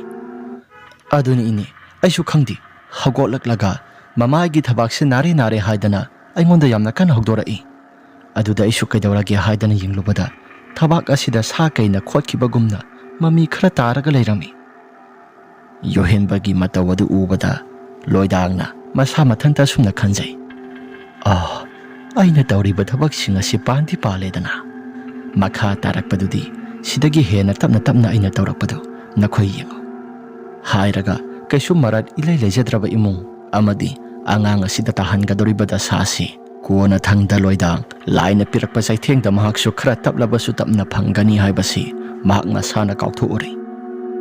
Aduni ini aisu khangdi hagolaklaga mamagi thabakse nare haidana aingonda yamna kana hogdorai. Aduda aisu kaidawrage haidana yinglubada thabak asida sa kaina khotkibagumna mami khara taraga leirami. Yuhenbagi matawadu ubada Loidangna masa mathanta sumna khanjai. Aina tawriba thabak singa si panti paledana. Makha tarakpadudi sidagi hena tapna aina tawrakpadu nakhoi yengo. Hairaga kaisu marat ilai lejadraba imung amadi angang asida tahangadoribada sasi kuona thangda Loidang laina pirakpa saithengda mahaksu khara taplabasu tapna phangani haibasi mahak masana kauthuuri.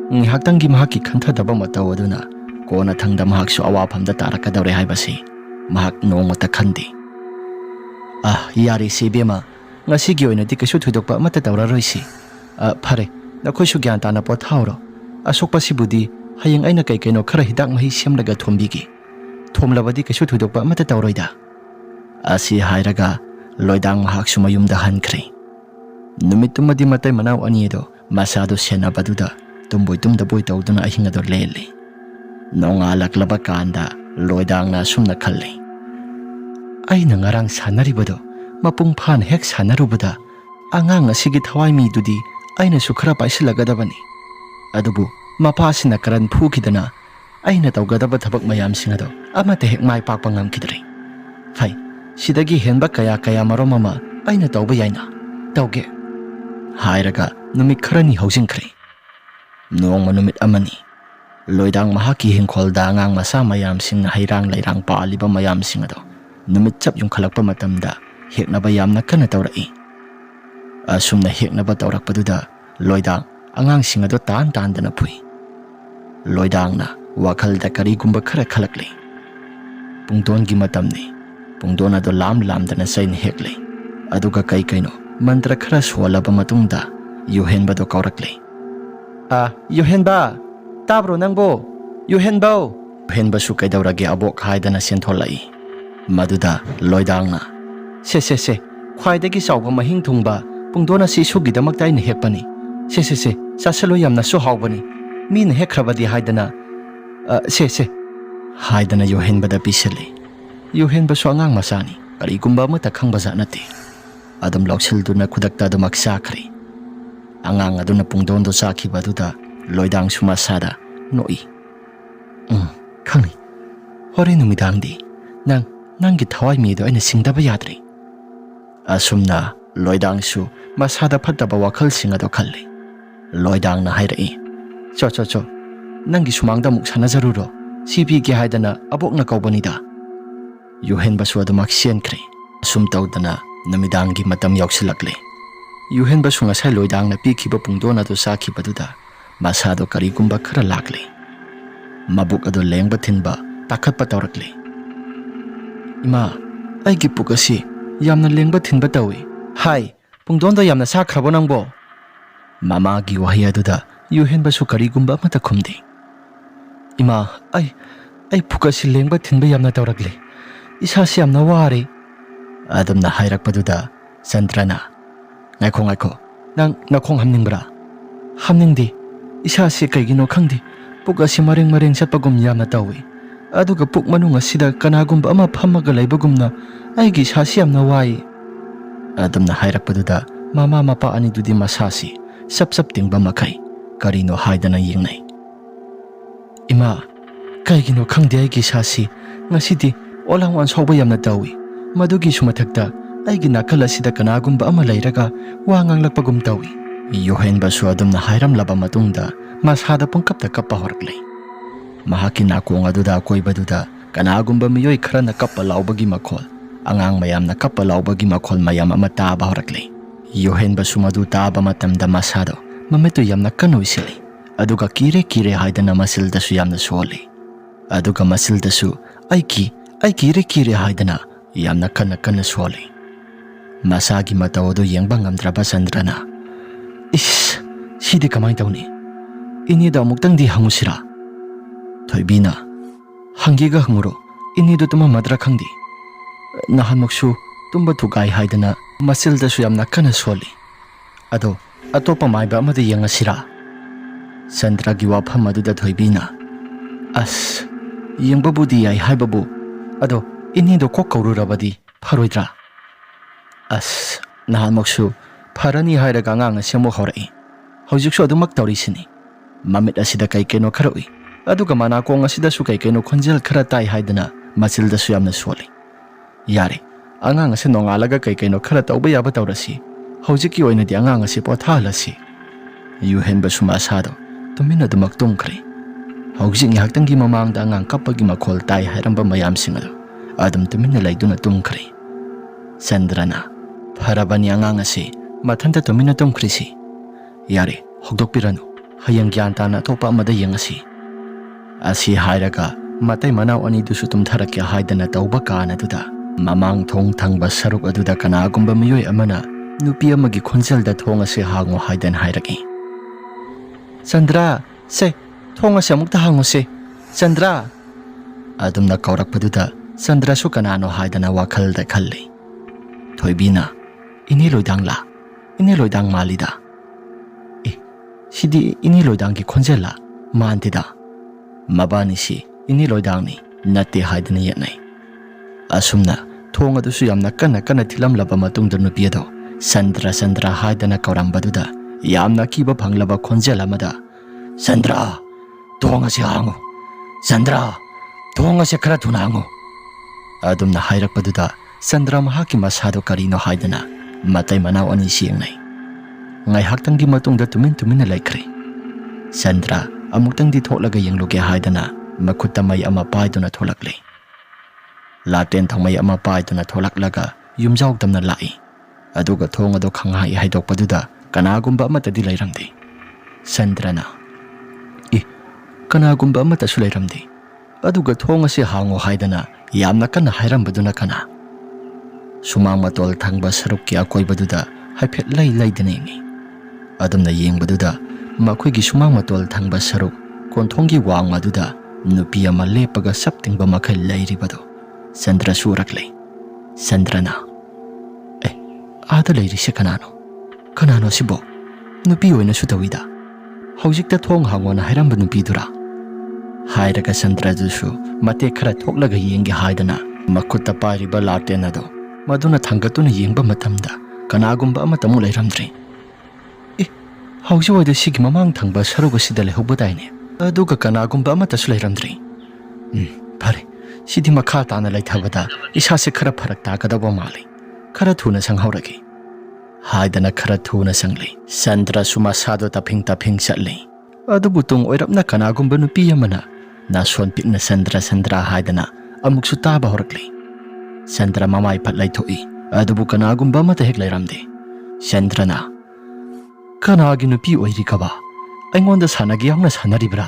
Ngihaktangi mahaki khanthadaba mataw aduna kuona thangda mahaksu awaphamda tarakadore haibasi mahak nongmata khandi. Yari sibema ngasigi oinadi kaisu thuidokpa amata tawraroisi. Phare nakhoisu gyan tana pothauro. Asokpasibudi hayeng aina kaino khara hidak mahi semlaga thombigi. Thomlabadi kaisu thuidokpa amata tawroida. Asi hairaga Loidang mahak sumayumda hankre. Numittumadi matai manau ani do masado senabaduda tumboi tumdaboi tawduna ahing ado lele. Nongalak kanda loidang na sumna khalle. Ay na ngarang sanaribado mapung phan hek sanarubada angang asigi thawai mi dudi ay na sukhara paisilagadabani. Adubu mapasina karan phukidana ay na tawgadaba thabak mayam singado amate hek mai pakpa ngamkidre. Fai sidagi henba kaya marom ama ay na tawba yaina tawge. Hairaga numit kharani hausinkhre. Noong manumit amani loidang mahaki hingkholda ngang masa mayam sing hairang lairang paaliba mayam sing ado numit chap yung khalakpa matamda heknaba yamna kana tawrai. Asumna heknaba tawrakpaduda loidang angang sing ado tan-tandana pui. Loidang na wakhalda karigumba khara khalakle. Pungton gi matamni pungton ado lam-lamdana sain hekle. Aduga kaino mantra khara swalaba matungda yuhenba do kaurakle. Yuhenba tabro nangbo yuhenba. Yuhenba su kaidawrage abok haidana sentholai. Maduda loidangna se khwaidagi chawba mahing thungba pungdona si sugidamakta aina hekpani. Se sasalo yamna su hawbani min hekhrabadi haidana se haidana yuhenbada pisale. Yuhenba su angang masani karigumba amata khangbaza nate. Adum laukshilduna khudakta adumak sakhre. Angang aduna pungdon do sakhibaduda loidang sumasada noi. Khangni hore numidangdi nangi thawai mido aina singdaba yadre. Asumna loidang su masada phattaba wakhal singado khalle. Loidang na hairai cho nangi sumangda muk sanazaruro sipi ki haidana abok na kaubanida. Yuhenba su adumak sienkhre. Asum tawdana namidangi matam yauksilakle. Yuhenba su ngasai loidang na pikhiba pungdona do sakhibaduda masado karigumba khara lakle. Mabuk ado lengba thinba takhatpa tawrakle. Ima aigi puk asi yamna lengba thinba tawi. Hai pungdonda yamna sakhrabo nangbo. Mama gi wahi aduda yuhenba su karigumba amata khumdi. Ima ai puk asi lengba thinba yamna tawrakle. Isasi yamna ware. Adamna hairakpaduda Sandrana ngaiko nang nakhong hamningbra. Hamningdi isasi kaigino khangdi puk asi mareng satpagum yamna tawi. Aduga puk manung asida kanagumba ama phammaga laibagumna aigi sasi yamna wai. Adamna hairakpaduda mama mapa ani dudi masasi sap tingba makai karino haidana yengnai. Ima kaigino khangdi aigi sasi ngasidi olangwan soba yamna tawi. Madugi sumathakta aigi nakal asida kanagumba ama lairaga wa nganglakpagum tawi. Yuhenba su adumna hairamlaba matungda masada pungkapta kappa horaklay. Mahaki nakong aduda koibaduda kanagumba miyoi khara na kappa laubagi makhol angang mayam na kappa laubagi makhol mayam ama taba horaklay. Yuhenba su madu taba matamda masado mamito yamna kanoisili. Aduga kire haidana masilda su yamna soli. Aduga masilda su ai kire haidana yamna kana soli. Masagi matawodo yengba ngamdraba Sandrana. Sidi kamay tawni. Inida amuktangdi hangusira. Thoibina hangiga hanguro inido tuma madra khangdi. Nahanmoksu tumba thugai haidana masilda su yamna kana soli. Ado atopa maiba amada yengasira. Sandra gi wafam aduda thoibina yengbabudi yai haibabu ado inido kok kaururabadi pharoidra. Nahanmoksu Parani hairaga ngang asemo horai. Hojiksu adumak tawrisini. Mamit asida kaikeno kharoi. Aduga manakong asida su kaikeno khonjel khara tai haidana masilda su yamna soli. Yare angang ase nongalaga kaikeno khara tawba yaba tawrasi. Hojiki oinadi angang ase pothalasi. Yuhenba su masado tumina dumak tungkhre. Hojik ngihaktangi mamangda angang kappagi makhol tai hairamba mayam singado adam tumina laiduna tungkhre. Sandrana Parabani angang ase mathanta tumina tungkhrisi. Yare hokdokpiranu hayang gyan tana topa amada yengasi. Asi hairaga matai manau ani dusu tumtharakya haidana tawba kana duda mamang thong thangba saruk aduda kanagumba miyoi amana nupi amagi khonjelda thong ase hango haidan hairagi. Sandra se thong ase amukta hango se Sandra. Adumna kaurakpaduda Sandra su kanano haidana wakhalda khalle. Thoibina ini loidangla ine loidang malida. Sidi ini loidang ki khonjela mandida. Mabani si ini loidang ni natte haidani yatnai. Asumna thong adusu yamna kana thilam laba matungda nupi ado Sandra haidana kaurambaduda yamna kiba phanglaba khonjela mada Sandra thong ase hangu Sandra thong ase khara thuna hangu adumna hairakpaduda Sandra mahaki masado karino haidana matai manau ani siengnai ngai haktanggi matungda tumin laikre Sandra amuktangdi tholaga yengluge haidana makutta mai ama paiduna tholakle Laten thangmai ama paiduna tholaklaga yumjau tamna lai aduga thong ado khangai haidokpaduda kanagumba amatadi lairamde Sandrana kanagumba amata su lairamde aduga thong ase hango haidana yamna kana hairambaduna kana sumang matol thangba sarukki akoibaduda haiphet laidana ngi adumna yengbaduda makhoi sumang matol thangba saruk konthonggi wangmaduda nupi ama lepaga saptingba makhai lairibado Sandra surakle Sandrana Ada lairisi kanano sibo nupi oina su tawida hojikta thong hangona hairamba nupidura hairaga Sandra dusu mate khara thoklaga yengi haidana makutta pairiba laten ado maduna thangatuna yengba matamda kanagumba amatamu lairamdri hauji wada sigi mamang thangba saruga sida lehobadaine aduga kanagumba amatasu lairamdri phare sidi makha tana laithabada isase khara pharak takadaba mali khara thuna sanghoragi haidana khara thuna sangli Sandra suma sado taping chatli adubu tung oirapna kanagumba nupi amana nason pikna Sandra haidana amuksu taba horakli Sandra mamai patlai thoi adubu kanagumba mata hek lairamde Sandrana kanagi nupi oiri kaba aingonda sanagi yamna sanaribra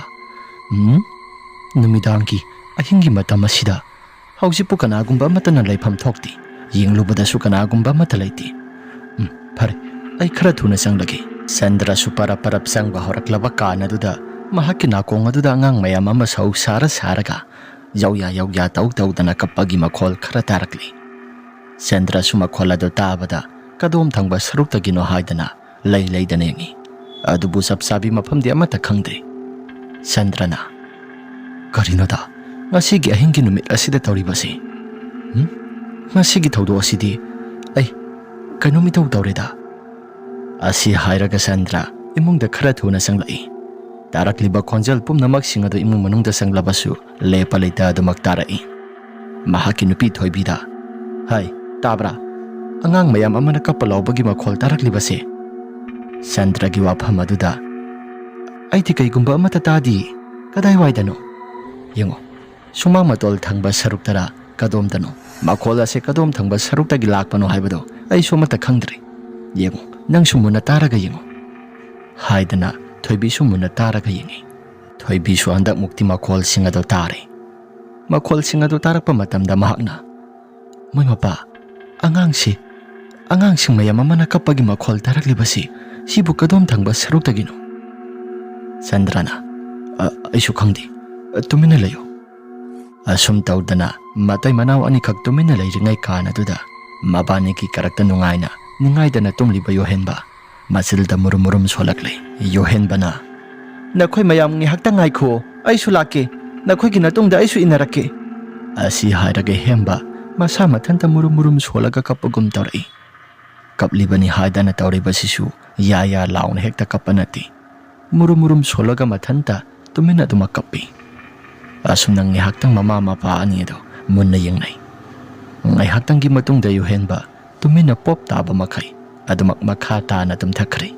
numidangi ahingi matam asida hausipu kanagumba matana laifam thokti yenglubadasu kanagumba mata laiti phare ai khara thuna sanglagi Sandra supara parap sangba horaklaba kanaduda mahaki nakong aduda angang mayam ama sau saraga yauya tau-dana kapagi makhol khara tarakli Sandra suma kholado tabada kadom thangba saruktagino haidana laidana ngi adubu sapsabi mafamdi amata khangde Sandrana karinoda ngasigi ahingi numit asida tawribasi ngasigi thawdo asidi ai kanumi tawreda asi hairaga Sandra imungda khara thuna sanglai tarakliba khonjal pumnamak singado imung manungda sanglabasu lepa leita adumak tarai mahaki nupi thoibida hai tabra angang mayam amana kapalawbagi makhol taraklibase Sandra gi wafam aduda aiti kaigumba amata tadi kadai waidano yengo sumang matol thangba saruktara kadomdano makhola se kadom thangba saruktagi lakpano haibado ai somata khangdre yengo nang sumuna taraga yengo haidana thoibi sumuna taraga yengi thoibi su andak mukti makhol singado tare makhol singado tarakpa matamda mahakna moi mapa angang sing mayam amana kapagi makhol taraklibasi sibu kadom thangba saruktagino Sandrana aisu khangdi tumina layo asum tawdana matai manau ani khak tumina lairingai kana duda mabani ki karakta nungaina ningaidana tumliba yohenba masilda murum solakle yohenbana nakhoi mayam ngi hakta ngai kho aisu lake nakhoi gi natungda aisu inarake asi hairage hemba masa mathanta murum solaga kapagum tawrai kaplibani haidana tawribasisu ya launa hekta kapanati murum solaga mathanta tumina duma kapi asum nang haktang mama mapa ani do munna yengnai ngai haktang gi matungda yohenba tumina pop taba makai adumak makha ta na tum thakri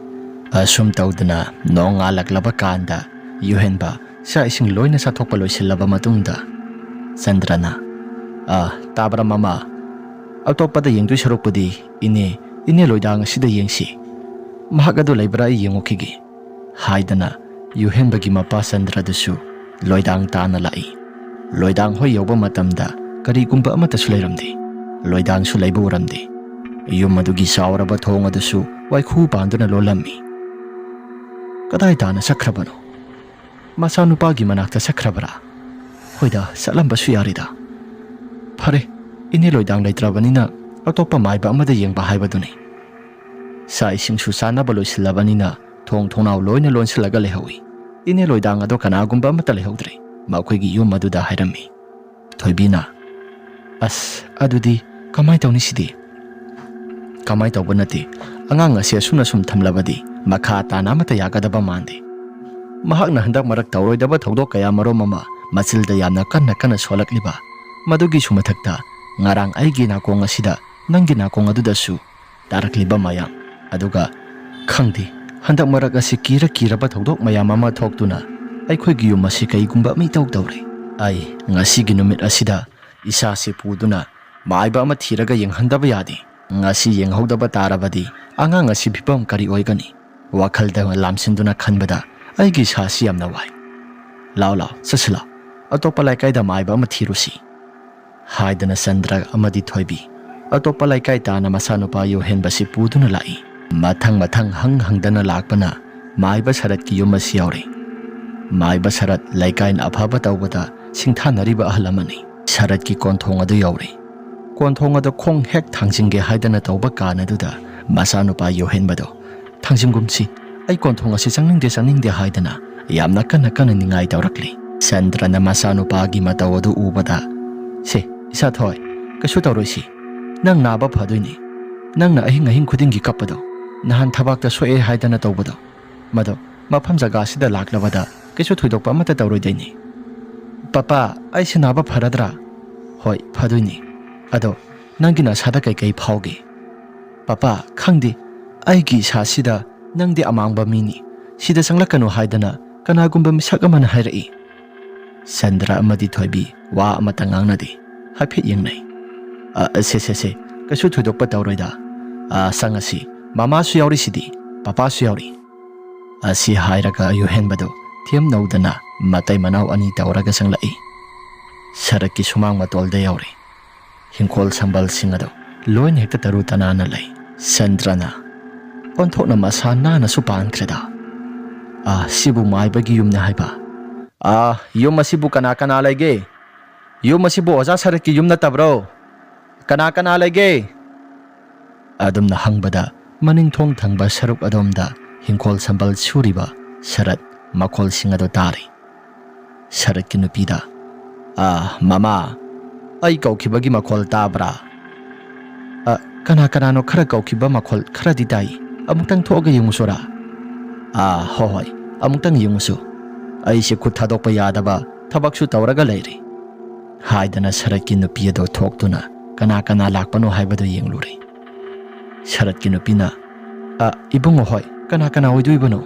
asum tawdana nonga laklaba kanda yohenba sa ising loina sa thokpa loisilaba matungda Sandrana tabra mama atopada yengdu sarukpadi ine loidang sida yengsi mahagado laibra yengokhigi haidana yohenbagi mapa Sandra dusu loidang tana lai loidang hoi yoba matamda karigumba amata su lairamde loidang su laiba uramde yum adugi sauraba thong adusu waikhu banduna lolammi kadai tana sakrabano masa nupagi manakta sakrabara hoida salamba su yarida phare ini loidang laitrabanina atopa maiba amada yengba haibaduni Sa isingsu sanaba loisilabanina thong thongnau loina lonsilaga lehawi. Ine loidang ado kanagumba amata lehaudre. Makoigi yum aduda hairami. Thoibina, as adudi kamai tawni sidi. Kamai tawba nati angang asi asuna sum thamlabadi makha tana amata yagadaba mande. Mahakna handak marak tawroidaba thodok kaya marom ama masilda yamna kanna solakliba. Madugi sumathakta ngarang aigi nakong asida nangi nakong adudasu tarakliba mayam. Aduga khangdi handak marak asi kiraba thodok mayam ama thoktuna aikoigi yum asi kaigumba mi tawre. Ai ngasigi numit asida isa si puduna maiba ama thiraga yenghandaba yadi. Ngasi yenghodaba tarabadi angang asi bipam kari oigani. Wakhalda lamsinduna khanbada aigi sasi yamna wai. Lao sasila atopa laikai da maiba ama thirusi. Haidana Sandra amadi Thoibi atopa laikai tana masanupa yohenbasi puduna lai. Mathang hangdana lakpana maiba sarat ki yum asi yaure. Maiba sarat laikain afaba tawbada singthanariba ahlamani. Sarat ki konthong adu yaure. Konthong adu khong hek thangjingge haidana tawba kanaduda masanupa yohenbado thangjimgumsi ai konthong asi changningde haidana yamna kana ningai tawrakli. Sandra na masanupa gi matawadu ubada se isa thoi kasu tawroisi nang naba phadoini nang na ahing khudingi kapado nahan thabakta soe haidana tawbado mado mafam jaga sida laklabada kasu thuidokpa mata tawroidaini. Papa ai sinaba pharadra hoi phadoini ado nangina sada kai phauge. Papa khangdi aigi sasida nangdi amangba mini sida sanglakanu haidana kanagumba misak amana hairai. Sandra amadi Thoibi wa amata ngangnadi haphet yengnai. Se kasu thuidokpa tawroida. Sangasi mama su yauri sidi papa su yauri. Asi hairaga yohenbado thiam naudana matai manau ani tawraga sanglai. Saraki sumang matolda yauri. Hingkol sambal singado loin hekta taru tanana lai. Sandrana onthokna masana na supan kreda. Sibu maibagi yumna haiba. Yum asibu kana laige. Yum asibu oza saraki yumna tabro. Kana laige. Adumna hangbada maning thong thangba saruk adomda hingkol sambal suriba sarat makol singado tari. Sarat ki nupida. Mama ai kaukibagi makol tabra. Kana no khara kaukiba makol khara didai amutang thoga yungusora. Hoi amutang yungusu. Ai se khut thadokpa yadaba thabaksu tawraga leiri. Haidana sarat ki nupi ado thoktuna kana lakpano haibado yengluri. Sarat ki nupina ibungo hoi kana oiduibano.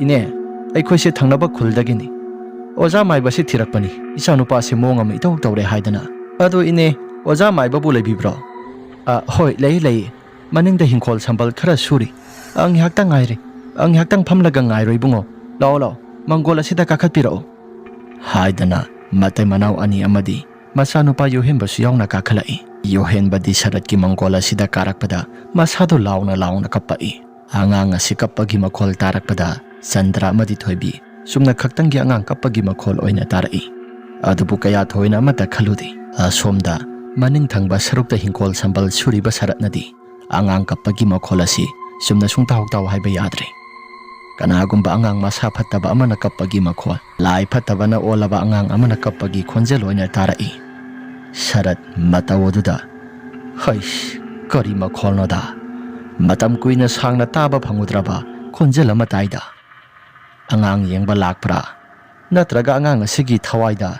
Ine ai khoise thangnaba khuldagini. Oza maiba se thirakpani isa nupa se mongam itaw tawre haidana. Ado ine oza maiba bu leibibro. Hoi lei maningda hingkol sambal khara suri. Ang haktang phamlaga ngairoi bungo. Lao Mangola sida kakhatpirao. Haidana matai manau ani amadi masanupa yohenba su yauna kakhalai. Yohenbadi sarat ki Mangola sida karakpada masado launa kappai. Angang asi kappagi makhol tarakpada Sandra amadi Thoibi sumna khaktangi angang kappagi makhol oina tarai. Adubu kaya thoina amata khaludi. Somda maning thangba sarukta hingkol sambal suriba saratnadi angang kappagi makhol asi sumna sungtahoktaw haiba yadre. Kanagumba angang masa phattaba amana kappagi makhol lai phattaba na olaba angang amana kappagi khonjel oina tarai. Sarat matawoduda haish kari makhol noda matam kuina sangna taba phangudraba khonjel ama taida. Angang yengba lakpra natraga angang asigi thawaida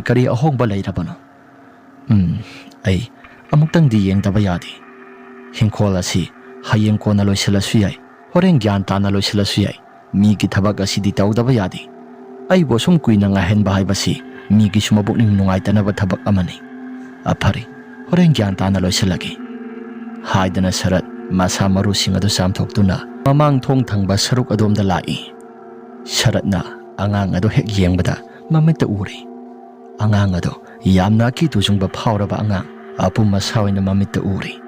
kari ahongba leirabano. Ai amuktang di yengdaba yadi. Hingkol asi hayeng kona loisalasu yai. Horeng gyan tana loisalasu yai. Migi thabak asidi tawdaba yadi. Ai bosum kuina ngahenba haibasi migi sumabukning nungaitanaba thabak amani. Apari horeng gyan tana loisalagi. Haidana sarat masa maru singado samthoktuna mamang thong thangba saruk adomda lai. Saratna angang ado hek yengbada mamita uri. Angang ado yamna ki tujungba phawraba angang apum masawina mamita uri.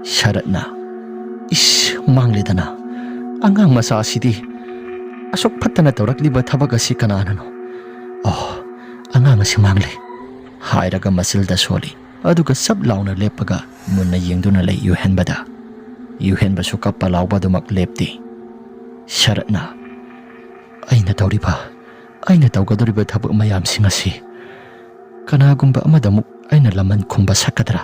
Saratna mangledana angang masa asidi asok phattana tawrakliba thabak asi kananano. Angang asi mangle hairaga masilda soli aduga sab launa lepaga munna yengduna lei yohenbada. ꯌꯨꯍꯦꯟꯕꯁꯨ ꯀꯞꯄ ꯂꯥꯎꯕꯗꯨꯃꯛ ꯂꯦꯞꯇꯦ꯫ ꯁꯔꯠꯅ ꯑꯩꯅ ꯇꯧꯒꯗꯧꯔꯤꯕ ꯊꯕꯛ ꯃꯌꯥꯝꯁꯤꯡ ꯑꯁꯤ ꯀꯅꯥꯒꯨꯝꯕ ꯑꯃꯗ ꯑꯃꯨꯛ ꯑꯩꯅ ꯂꯃꯟ ꯈꯨꯝꯕ ꯁꯛꯀꯗ꯭ꯔꯥ?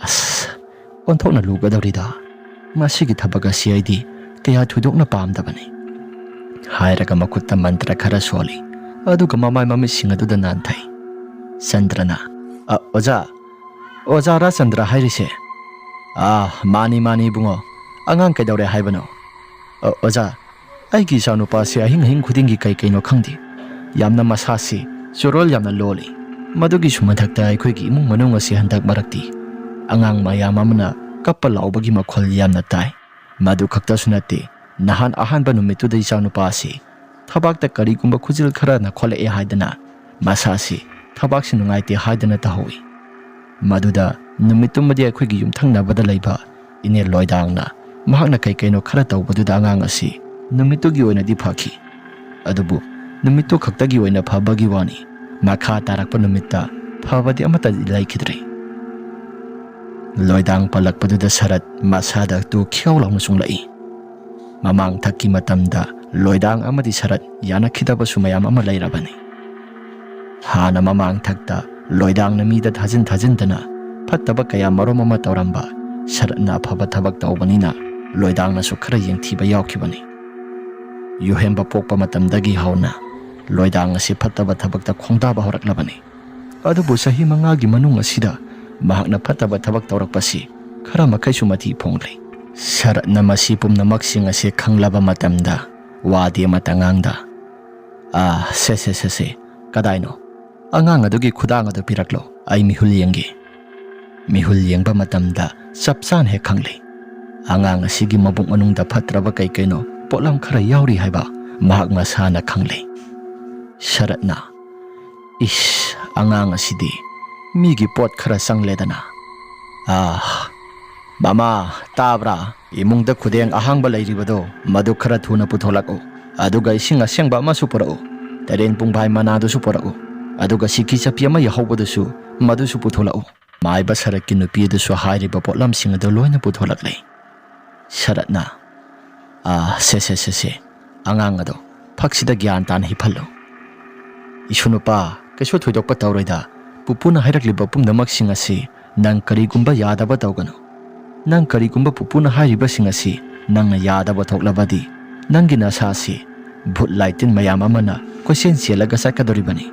ꯑꯁ ꯑꯣꯟꯊꯣꯛꯅ ꯂꯨꯒꯗꯧꯔꯤꯗ ꯃꯁꯤꯒꯤ ꯊꯕꯛ ꯑꯁꯤ ꯑꯩꯗꯤ ꯀꯌꯥ ꯊꯣꯏꯗꯣꯛꯅ ꯄꯥꯝꯗꯕꯅꯤ ꯍꯥꯏꯔꯒ ꯃꯈꯨꯠꯇ ꯃꯟꯇ꯭ꯔ ꯈꯔ ꯁꯣꯜꯂꯤ ꯑꯗꯨꯒ ꯃꯃꯥꯏ ꯃꯃꯤꯠꯁꯤꯡ ꯑꯗꯨꯗ ꯅꯥꯟꯊꯩ꯫ ꯆꯟꯗ꯭ꯔꯅ ꯑꯣꯖꯥ ꯆꯟꯗ꯭ꯔ ꯍꯥꯏꯔꯤꯁꯦ? ꯃꯥꯅꯤ ꯏꯕꯨꯡꯉꯣ, ꯑꯉꯥꯡ ꯀꯩꯗꯧꯔꯦ ꯍꯥꯏꯕꯅꯣ? ꯑꯣꯖꯥ, ꯑꯩꯒꯤ ꯏꯆꯥꯅꯨꯄꯥꯁꯤ ꯑꯍꯤꯡ ꯈꯨꯗꯤꯡꯒꯤ ꯀꯩꯅꯣ ꯈꯪꯗꯦ, ꯌꯥꯝꯅ ꯃꯁꯥꯁꯤ ꯆꯨꯔꯣꯜ ꯌꯥꯝꯅ ꯂꯣꯜꯂꯤ꯫ ꯃꯗꯨꯒꯤꯁꯨ ꯃꯊꯛꯇ ꯑꯩꯈꯣꯏꯒꯤ ꯏꯃꯨꯡ ꯃꯅꯨꯡ ꯑꯁꯤ ꯍꯟꯗꯛ ꯃꯔꯛꯇꯤ ꯑꯉꯥꯡ ꯃꯌꯥꯝ ꯑꯃꯅ ꯀꯞꯄ ꯂꯥꯎꯕꯒꯤ ꯃꯈꯣꯜ ꯌꯥꯝꯅ ꯇꯥꯏ꯫ ꯃꯗꯨ ꯈꯛꯇꯁꯨ ꯅꯠꯇꯦ, ꯅꯍꯥꯟ ꯑꯍꯥꯟꯕ ꯅꯨꯃꯤꯠꯇꯨꯗ ꯏꯆꯥꯅꯨꯄꯥ ꯑꯁꯤ ꯊꯕꯥꯛꯇ ꯀꯔꯤꯒꯨꯝꯕ ꯈꯨꯖꯤꯜ ꯈꯔꯅ ꯈꯣꯠꯂꯛꯑꯦ ꯍꯥꯏꯗꯅ ꯃꯁꯥꯁꯤ ꯊꯕꯥꯛꯁꯤ ꯅꯨꯡꯉꯥꯏꯇꯦ ꯍꯥꯏꯗꯅ ꯇꯧꯍꯧꯏ꯫ ꯃꯗꯨꯗ ꯅꯨꯃꯤꯠꯇꯨꯃꯗꯤ ꯑꯩꯈꯣꯏꯒꯤ ꯌꯨꯝꯊꯪꯅꯕꯗ ꯂꯩꯕ ꯏꯅꯦ ꯂꯣꯏꯗꯥꯡꯅ ꯃꯍꯥꯛꯅ ꯀꯩꯅꯣ ꯈꯔ ꯇꯧꯕꯗꯨꯗ ꯑꯉꯥꯡ ꯑꯁꯤ ꯅꯨꯃꯤꯠꯇꯨꯒꯤ ꯑꯣꯏꯅꯗꯤ ꯐꯈꯤ꯫ ꯑꯗꯨꯕꯨ ꯅꯨꯃꯤꯠꯇꯨ ꯈꯛꯇꯒꯤ ꯑꯣꯏꯅ ꯐꯕꯒꯤ ꯋꯥꯅꯤ, ꯃꯈꯥ ꯇꯥꯔꯛꯄ ꯅꯨꯃꯤꯠꯇ ꯐꯕꯗꯤ ꯑꯃꯠꯇ ꯂꯩꯈꯤꯗ꯭ꯔꯦ꯫ ꯂꯣꯏꯗꯥꯡ ꯄꯜꯂꯛꯄꯗꯨꯗ ꯁꯔꯠ ꯃꯁꯥꯗ ꯇꯨ ꯈ꯭ꯌꯥꯎ ꯂꯥꯎꯅ ꯆꯨꯡꯂꯛꯏ꯫ ꯃꯃꯥꯡ ꯊꯛꯀꯤ ꯃꯇꯝꯗ ꯂꯣꯏꯗꯥꯡ ꯑꯃꯗꯤ ꯁꯔꯠ ꯌꯥꯅꯈꯤꯗꯕꯁꯨ ꯃꯌꯥꯝ ꯑꯃ ꯂꯩꯔꯕꯅꯤ꯫ ꯍꯥꯟꯅ ꯃꯃꯥꯡ ꯊꯛꯇ ꯂꯣꯏꯗꯥꯡꯅ ꯃꯤꯗ ꯊꯥꯖꯤꯟꯗꯅ ꯐꯠꯇꯕ ꯀꯌꯥ ꯃꯔꯨꯝ ꯑꯃ ꯇꯧꯔꯝꯕ ꯁꯔꯠꯅ ꯑꯐꯕ ꯊꯕꯛ ꯇꯧꯕꯅꯤꯅ ꯂꯣꯏꯗꯥꯡꯅꯁꯨ ꯈꯔ ꯌꯦꯡꯊꯤꯕ ꯌꯥꯎꯈꯤꯕꯅꯤ꯫ ꯌꯨꯍꯦꯟꯕ ꯄꯣꯛꯄ ꯃꯇꯝꯗꯒꯤ ꯍꯧꯅ ꯂꯣꯏꯗꯥꯡ ꯑꯁꯤ ꯐꯠꯇꯕ ꯊꯕꯛꯇ ꯈꯣꯡꯗꯥꯕ ꯍꯧꯔꯛꯂꯕꯅꯤ꯫ ꯑꯗꯨꯕꯨ ꯆꯍꯤ 5ꯒꯤ ꯃꯅꯨꯡ ꯑꯁꯤꯗ ꯃꯍꯥꯛꯅ ꯐꯠꯇꯕ ꯊꯕꯛ ꯇꯧꯔꯛꯄꯁꯤ ꯈꯔ ꯃꯈꯩꯁꯨ ꯃꯊꯤ ꯐꯣꯡꯂꯦ꯫ ꯁꯔꯠꯅ ꯃꯁꯤ ꯄꯨꯝꯅꯃꯛꯁꯤꯡ ꯑꯁꯤ ꯈꯪꯂꯕ ꯃꯇꯝꯗ ꯋꯥꯗꯤ ꯑꯃꯠꯇ ꯉꯥꯡꯗ ꯁꯦ ꯀꯗꯥꯏꯅꯣ? ꯑꯉꯥꯡ ꯑꯗꯨꯒꯤ ꯈꯨꯗꯥꯡ ꯑꯗꯨ ꯄꯤꯔꯛꯂꯣ, ꯑꯩ ꯃꯤꯍꯨꯜ ꯌꯦꯡꯒꯦ꯫ ꯃꯤꯍꯨꯜ ꯌꯦꯡꯕ ꯃꯇꯝꯗ ꯆꯞ ꯆꯥꯅ ꯍꯦꯛ ꯈꯪꯂꯦ꯫ ꯑꯉꯥꯡ ꯑꯁꯤꯒꯤ ꯃꯕꯨꯛ ꯃꯅꯨꯡꯗ ꯐꯠꯇ꯭ꯔꯕ ꯀꯩꯅꯣ ꯄꯣꯠꯂꯝ ꯈꯔ ꯌꯥꯎꯔꯤ ꯍꯥꯏꯕ ꯃꯍꯥꯛ ꯃꯁꯥꯅ ꯈꯪꯂꯦ꯫ ꯁꯔꯠꯅ ꯑꯉꯥꯡ ꯑꯁꯤꯗꯤ ꯃꯤꯒꯤ ꯄꯣꯠ ꯈꯔ ꯆꯪꯂꯦꯗꯅ꯫ ꯃꯃꯥ ꯇꯥꯕ꯭ꯔꯥ? ꯏꯃꯨꯡꯗ ꯈꯨꯗꯦꯡ ꯑꯍꯥꯡꯕ ꯂꯩꯔꯤꯕꯗꯣ ꯃꯗꯨ ꯈꯔ ꯊꯨꯅ ꯄꯨꯊꯣꯛꯂꯛꯎ, ꯑꯗꯨꯒ ꯏꯁꯤꯡ ꯑꯁꯦꯡꯕ ꯑꯃꯁꯨ ꯄꯨꯔꯛꯎ, ꯇꯔꯦꯟ ꯄꯨꯡꯚꯥꯏ ꯃꯅꯥꯗꯨꯁꯨ ꯄꯨꯔꯛꯎ, ꯑꯗꯨꯒ ꯁꯤꯀꯤ ꯆꯞꯄꯤ ꯑꯃ ꯌꯥꯍꯧꯕꯗꯨꯁꯨ ꯃꯗꯨꯁꯨ ꯄꯨꯊꯣꯛꯂꯛꯎ꯫ ꯃꯥꯏꯕ ꯁꯔꯠꯀꯤ ꯅꯨꯄꯤ ꯑꯗꯨꯁꯨ ꯍꯥꯏꯔꯤꯕ ꯄꯣꯠꯂꯝꯁꯤꯡ ꯑꯗꯨ ꯂꯣꯏꯅ ꯄꯨꯊꯣꯛꯂꯛꯂꯦ꯫ ꯁꯔꯠꯅ ꯁꯦ ꯑꯉꯥꯡ ꯑꯗꯣ ꯐꯛꯁꯤꯗ ꯒ꯭ꯌꯥꯟ ꯇꯥꯅ ꯍꯤꯞꯍꯜꯂꯨ꯫ ꯏꯁꯨꯅꯨꯄꯥ, ꯀꯩꯁꯨ ꯊꯣꯏꯗꯣꯛꯄ ꯇꯧꯔꯣꯏꯗ, ꯄꯨꯄꯨꯅ ꯍꯥꯏꯔꯛꯂꯤꯕ ꯄꯨꯝꯅꯃꯛꯁꯤꯡ ꯑꯁꯤ ꯅꯪ ꯀꯔꯤꯒꯨꯝꯕ ꯌꯥꯗꯕ ꯇꯧꯒꯅꯨ꯫ ꯅꯪ ꯀꯔꯤꯒꯨꯝꯕ ꯄꯨꯄꯨꯅ ꯍꯥꯏꯔꯤꯕꯁꯤꯡ ꯑꯁꯤ ꯅꯪꯅ ꯌꯥꯗꯕ ꯊꯣꯛꯂꯕꯗꯤ ꯅꯪꯒꯤ ꯅꯁꯥꯁꯤ ꯚꯨꯠ ꯂꯥꯏꯇꯤꯟ ꯃꯌꯥꯝ ꯑꯃꯅ ꯀꯣꯏꯆꯦꯟ ꯆꯦꯜꯂꯒ ꯆꯠꯀꯗꯧꯔꯤꯕꯅꯤ꯫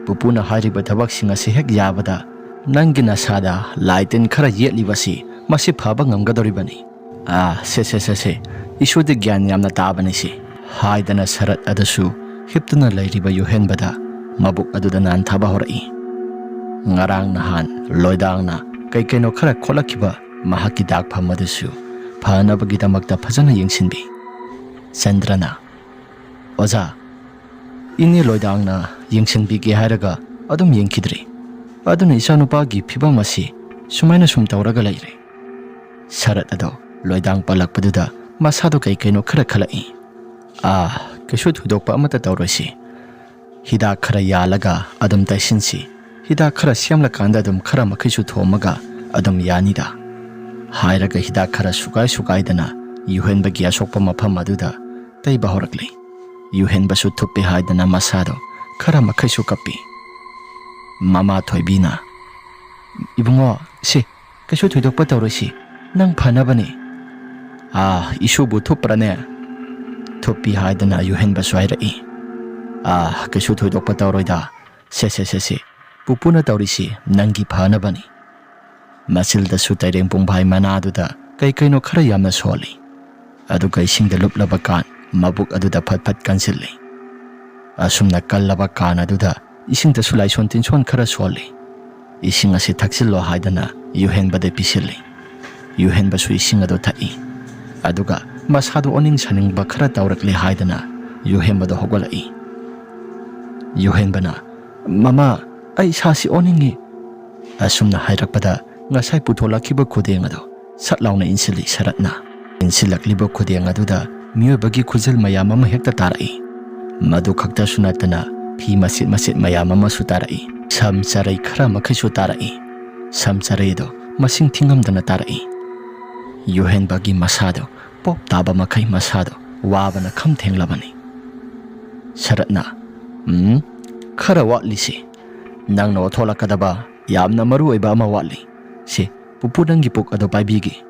ꯄꯨꯄꯨꯅ ꯍꯥꯏꯔꯤꯕ ꯊꯕꯛꯁꯤꯡ ꯑꯁꯤ ꯍꯦꯛ ꯌꯥꯕꯗ ꯅꯪꯒꯤ ꯅꯁꯥꯗ ꯂꯥꯏꯇꯤꯟ ꯈꯔ ꯌꯦꯠꯂꯤꯕꯁꯤ ꯃꯁꯤ ꯐꯕ ꯉꯝꯒꯗꯧꯔꯤꯕꯅꯤ꯫ ꯁꯦ ꯏꯁꯨꯗꯤ ꯒ꯭ꯌꯥꯟ ꯌꯥꯝꯅ ꯇꯥꯕꯅꯤ ꯍꯥꯏꯗꯅ ꯁꯔꯠ ꯑꯗꯨꯁꯨ ꯍꯤꯞꯇꯨꯅ ꯂꯩꯔꯤꯕ ꯌꯨꯍꯦꯟꯕꯗ ꯃꯕꯨꯛ ꯑꯗꯨꯗ ꯅꯥꯟꯊꯕ ꯍꯧꯔꯛꯏ꯫ ꯉꯔꯥꯡ ꯅꯍꯥꯟ ꯂꯣꯏꯗꯥꯡꯅ ꯀꯩꯅꯣ ꯈꯔ ꯈꯣꯠꯂꯛꯈꯤꯕ ꯃꯍꯥꯛꯀꯤ ꯗꯥꯛꯐꯝ ꯑꯗꯨꯁꯨ ꯐꯅꯕꯒꯤꯗꯃꯛꯇ ꯐꯖꯅ ꯌꯦꯡꯁꯤꯟꯕꯤ꯫ ꯆꯟꯗ꯭ꯔꯅ ꯑꯣꯖꯥ, ꯏꯅꯦ ꯂꯣꯏꯗꯥꯡꯅ ꯌꯦꯡꯁꯤꯟꯕꯤꯒꯦ ꯍꯥꯏꯔꯒ ꯑꯗꯨꯝ ꯌꯦꯡꯈꯤꯗ꯭ꯔꯤ, ꯑꯗꯨꯅ ꯏꯆꯥꯅꯨꯄꯥꯒꯤ ꯐꯤꯕꯝ ꯑꯁꯤ ꯁꯨꯃꯥꯏꯅ ꯁꯨꯝ ꯇꯧꯔꯒ ꯂꯩꯔꯦ꯫ ꯁꯔꯠ ꯑꯗꯣ ꯂꯣꯏꯗꯥꯡ ꯄꯜꯂꯛꯄꯗꯨꯗ ꯃꯁꯥꯗꯣ ꯀꯩꯅꯣ ꯈꯔ ꯈꯜꯂꯛꯏ꯫ ꯀꯩꯁꯨ ꯊꯣꯏꯗꯣꯛꯄ ꯑꯃꯠꯇ ꯇꯧꯔꯣꯏꯁꯤ, ꯍꯤꯗꯥꯛ ꯈꯔ ꯌꯥꯜꯂꯒ ꯑꯗꯨꯝ ꯇꯩꯁꯤꯟꯁꯤ, ꯍꯤꯗꯥꯛ ꯈꯔ ꯁꯦꯝꯂꯀꯥꯟꯗ ꯑꯗꯨꯝ ꯈꯔ ꯃꯈꯩꯁꯨ ꯊꯣꯝꯃꯒ ꯑꯗꯨꯝ ꯌꯥꯅꯤꯗ ꯍꯥꯏꯔꯒ ꯍꯤꯗꯥꯛ ꯈꯔ ꯁꯨꯒꯥꯏꯗꯅ ꯌꯨꯍꯦꯟꯕꯒꯤ ꯑꯁꯣꯛꯄ ꯃꯐꯝ ꯑꯗꯨꯗ ꯇꯩꯕ ꯍꯧꯔꯛꯂꯦ꯫ ꯌꯨꯍꯦꯟꯕꯁꯨ ꯊꯨꯞꯄꯦ ꯍꯥꯏꯗꯅ ꯃꯁꯥꯗꯣ ꯈꯔ ꯃꯈꯩꯁꯨ ꯀꯞꯄꯤ꯫ ꯃꯃꯥ ꯊꯣꯏꯕꯤꯅ ꯏꯕꯨꯡꯉꯣ, ꯀꯩꯁꯨ ꯊꯣꯏꯗꯣꯛꯄ ꯇꯧꯔꯣꯏꯁꯤ, ꯅꯪ ꯐꯅꯕꯅꯤ꯫ ꯏꯁꯨꯕꯨ ꯊꯨꯞꯄ꯭ꯔꯅꯦ? ꯊꯨꯞꯄꯤ ꯍꯥꯏꯗꯅ ꯌꯨꯍꯦꯟꯕꯁꯨ ꯍꯥꯏꯔꯛꯏ꯫ ꯀꯩꯁꯨ ꯊꯣꯏꯗꯣꯛꯄ ꯇꯧꯔꯣꯏꯗ, ꯁꯦ ꯄꯨꯄꯨꯅ ꯇꯧꯔꯤꯁꯤ ꯅꯪꯒꯤ ꯐꯅꯕꯅꯤ꯫ ꯃꯆꯤꯜꯗꯁꯨ ꯇꯩꯔꯦꯡ ꯄꯨꯡꯚꯥꯏ ꯃꯅꯥꯗꯨꯗ ꯀꯩꯅꯣ ꯈꯔ ꯌꯥꯝꯅ ꯁꯣꯜꯂꯤ, ꯑꯗꯨꯒ ꯏꯁꯤꯡꯗ ꯂꯨꯞꯂꯕ ꯀꯥꯟ ꯃꯕꯨꯛ ꯑꯗꯨꯗ ꯐꯠ ꯀꯟꯁꯤꯜꯂꯤ꯫ ꯑꯁꯨꯝꯅ ꯀꯜꯂꯕ ꯀꯥꯟ ꯑꯗꯨꯗ ꯏꯁꯤꯡꯗꯁꯨ ꯂꯥꯏꯁꯣꯟ ꯇꯤꯟꯁꯣꯟ ꯈꯔ ꯁꯣꯜꯂꯤ꯫ ꯏꯁꯤꯡ ꯑꯁꯤ ꯊꯛꯆꯤꯜꯂꯣ ꯍꯥꯏꯗꯅ ꯌꯨꯍꯦꯟꯕꯗ ꯄꯤꯁꯤꯜꯂꯤ꯫ ꯌꯨꯍꯦꯟꯕꯁꯨ ꯏꯁꯤꯡ ꯑꯗꯨ ꯊꯛꯏ, ꯑꯗꯨꯒ ꯃꯁꯥꯗꯣ ꯑꯣꯅꯤꯡ ꯁꯥꯅꯤꯡꯕ ꯈꯔ ꯇꯧꯔꯛꯂꯦ ꯍꯥꯏꯗꯅ ꯌꯨꯍꯦꯟꯕꯗꯣ ꯍꯧꯒꯠꯂꯛꯏ꯫ ꯌꯨꯍꯦꯟꯕꯅ ꯃꯃꯥ, ꯑꯩ ꯏꯁꯥꯁꯤ ꯑꯣꯅꯤꯡꯉꯤ ꯑꯁꯨꯝꯅ ꯍꯥꯏꯔꯛꯄꯗ ꯉꯁꯥꯏ ꯄꯨꯊꯣꯛꯂꯛꯈꯤꯕ ꯈꯨꯗꯦꯡ ꯑꯗꯣ ꯁꯠ ꯂꯥꯎꯅ ꯏꯟꯁꯤꯜꯂꯤ ꯁꯔꯠꯅ꯫ ꯏꯟꯁꯤꯜꯂꯛꯂꯤꯕ ꯈꯨꯗꯦꯡ ꯑꯗꯨꯗ ꯃꯤꯑꯣꯏꯕꯒꯤ ꯈꯨꯖꯤꯜ ꯃꯌꯥꯝ ꯑꯃ ꯍꯦꯛꯇ ꯇꯥꯔꯛꯏ꯫ ꯃꯗꯨ ꯈꯛꯇꯁꯨ ꯅꯠꯇꯅ ꯐꯤ ꯃꯆꯤꯠ ꯃꯌꯥꯝ ꯑꯃꯁꯨ ꯇꯥꯔꯛꯏ꯫ ꯁꯝ ꯆꯔꯩ ꯈꯔ ꯃꯈꯩꯁꯨ ꯇꯥꯔꯛꯏ꯫ ꯁꯝ ꯆꯔꯩꯗꯣ ꯃꯁꯤꯡ ꯊꯤꯉꯝꯗꯅ ꯇꯥꯔꯛꯏ꯫ Yuhenbagi masado pop taba makai masado wabana kham thenglabani. Sharatna, khara watli si. Nang no thola kadaba yamna maru oiba ama watli. Si pupu nangi puk ado paibigi.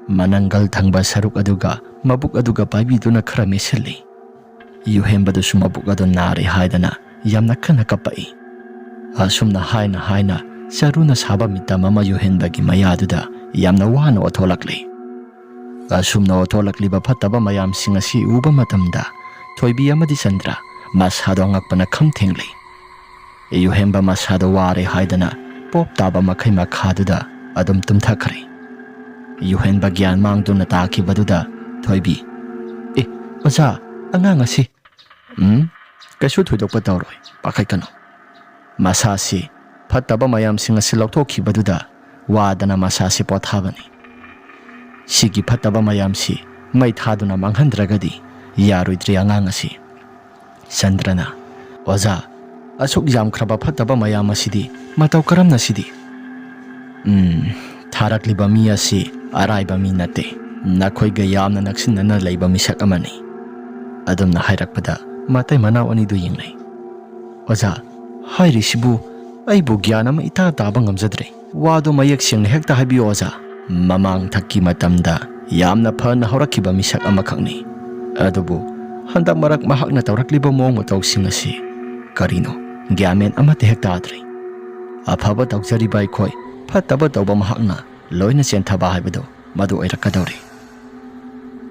Manangal thangba saruk aduga mabuk aduga paibiduna khara meselli. Yuhenbadu sumabuk ado nare haidana yamna kana kapai. Asumna haina saruna saba mita mama Yuhenbagi mayaduda yamna wana otholakli. Asumna otholakliba phataba mayam singasi uba matamda Thoibi amadi Chandra masado angakpana kham thengli. Yuhenba masado ware haidana pop taba makai makhaduda adum tumthakri. Yuhenba gyan mangduna takibaduda Thoibi, oza angang asi. Kasu thudokpa tawroi pakai kano. Masasi phataba mayam singasi lauthokibaduda wadana masasi pothabani. Sigi phataba mayam si mai thaduna manghandragadi yaroidri angang asi. Chandrana, oza asuk yamkhraba phataba mayam asidi matau karamna sidi. Tharakliba mi asi araiba mi nate. Nakhoiga yamna naksinana leiba misak amani. Adumna hairakpada matai manau ani du yinglei. Oza hairi sibu aibu gyanam ita taba ngamjadre. Wado mayak singna hekta habi oza. Mamang thakki matamda yamna phana horakiba misak amakhakni. Adubu handak marak mahakna tawrakliba mong matau singasi. Karino gyamen amate hekta adre. Afaba tawjariba khoi phataba tawba mahakna loina chenthaba haibado madu oirakadori.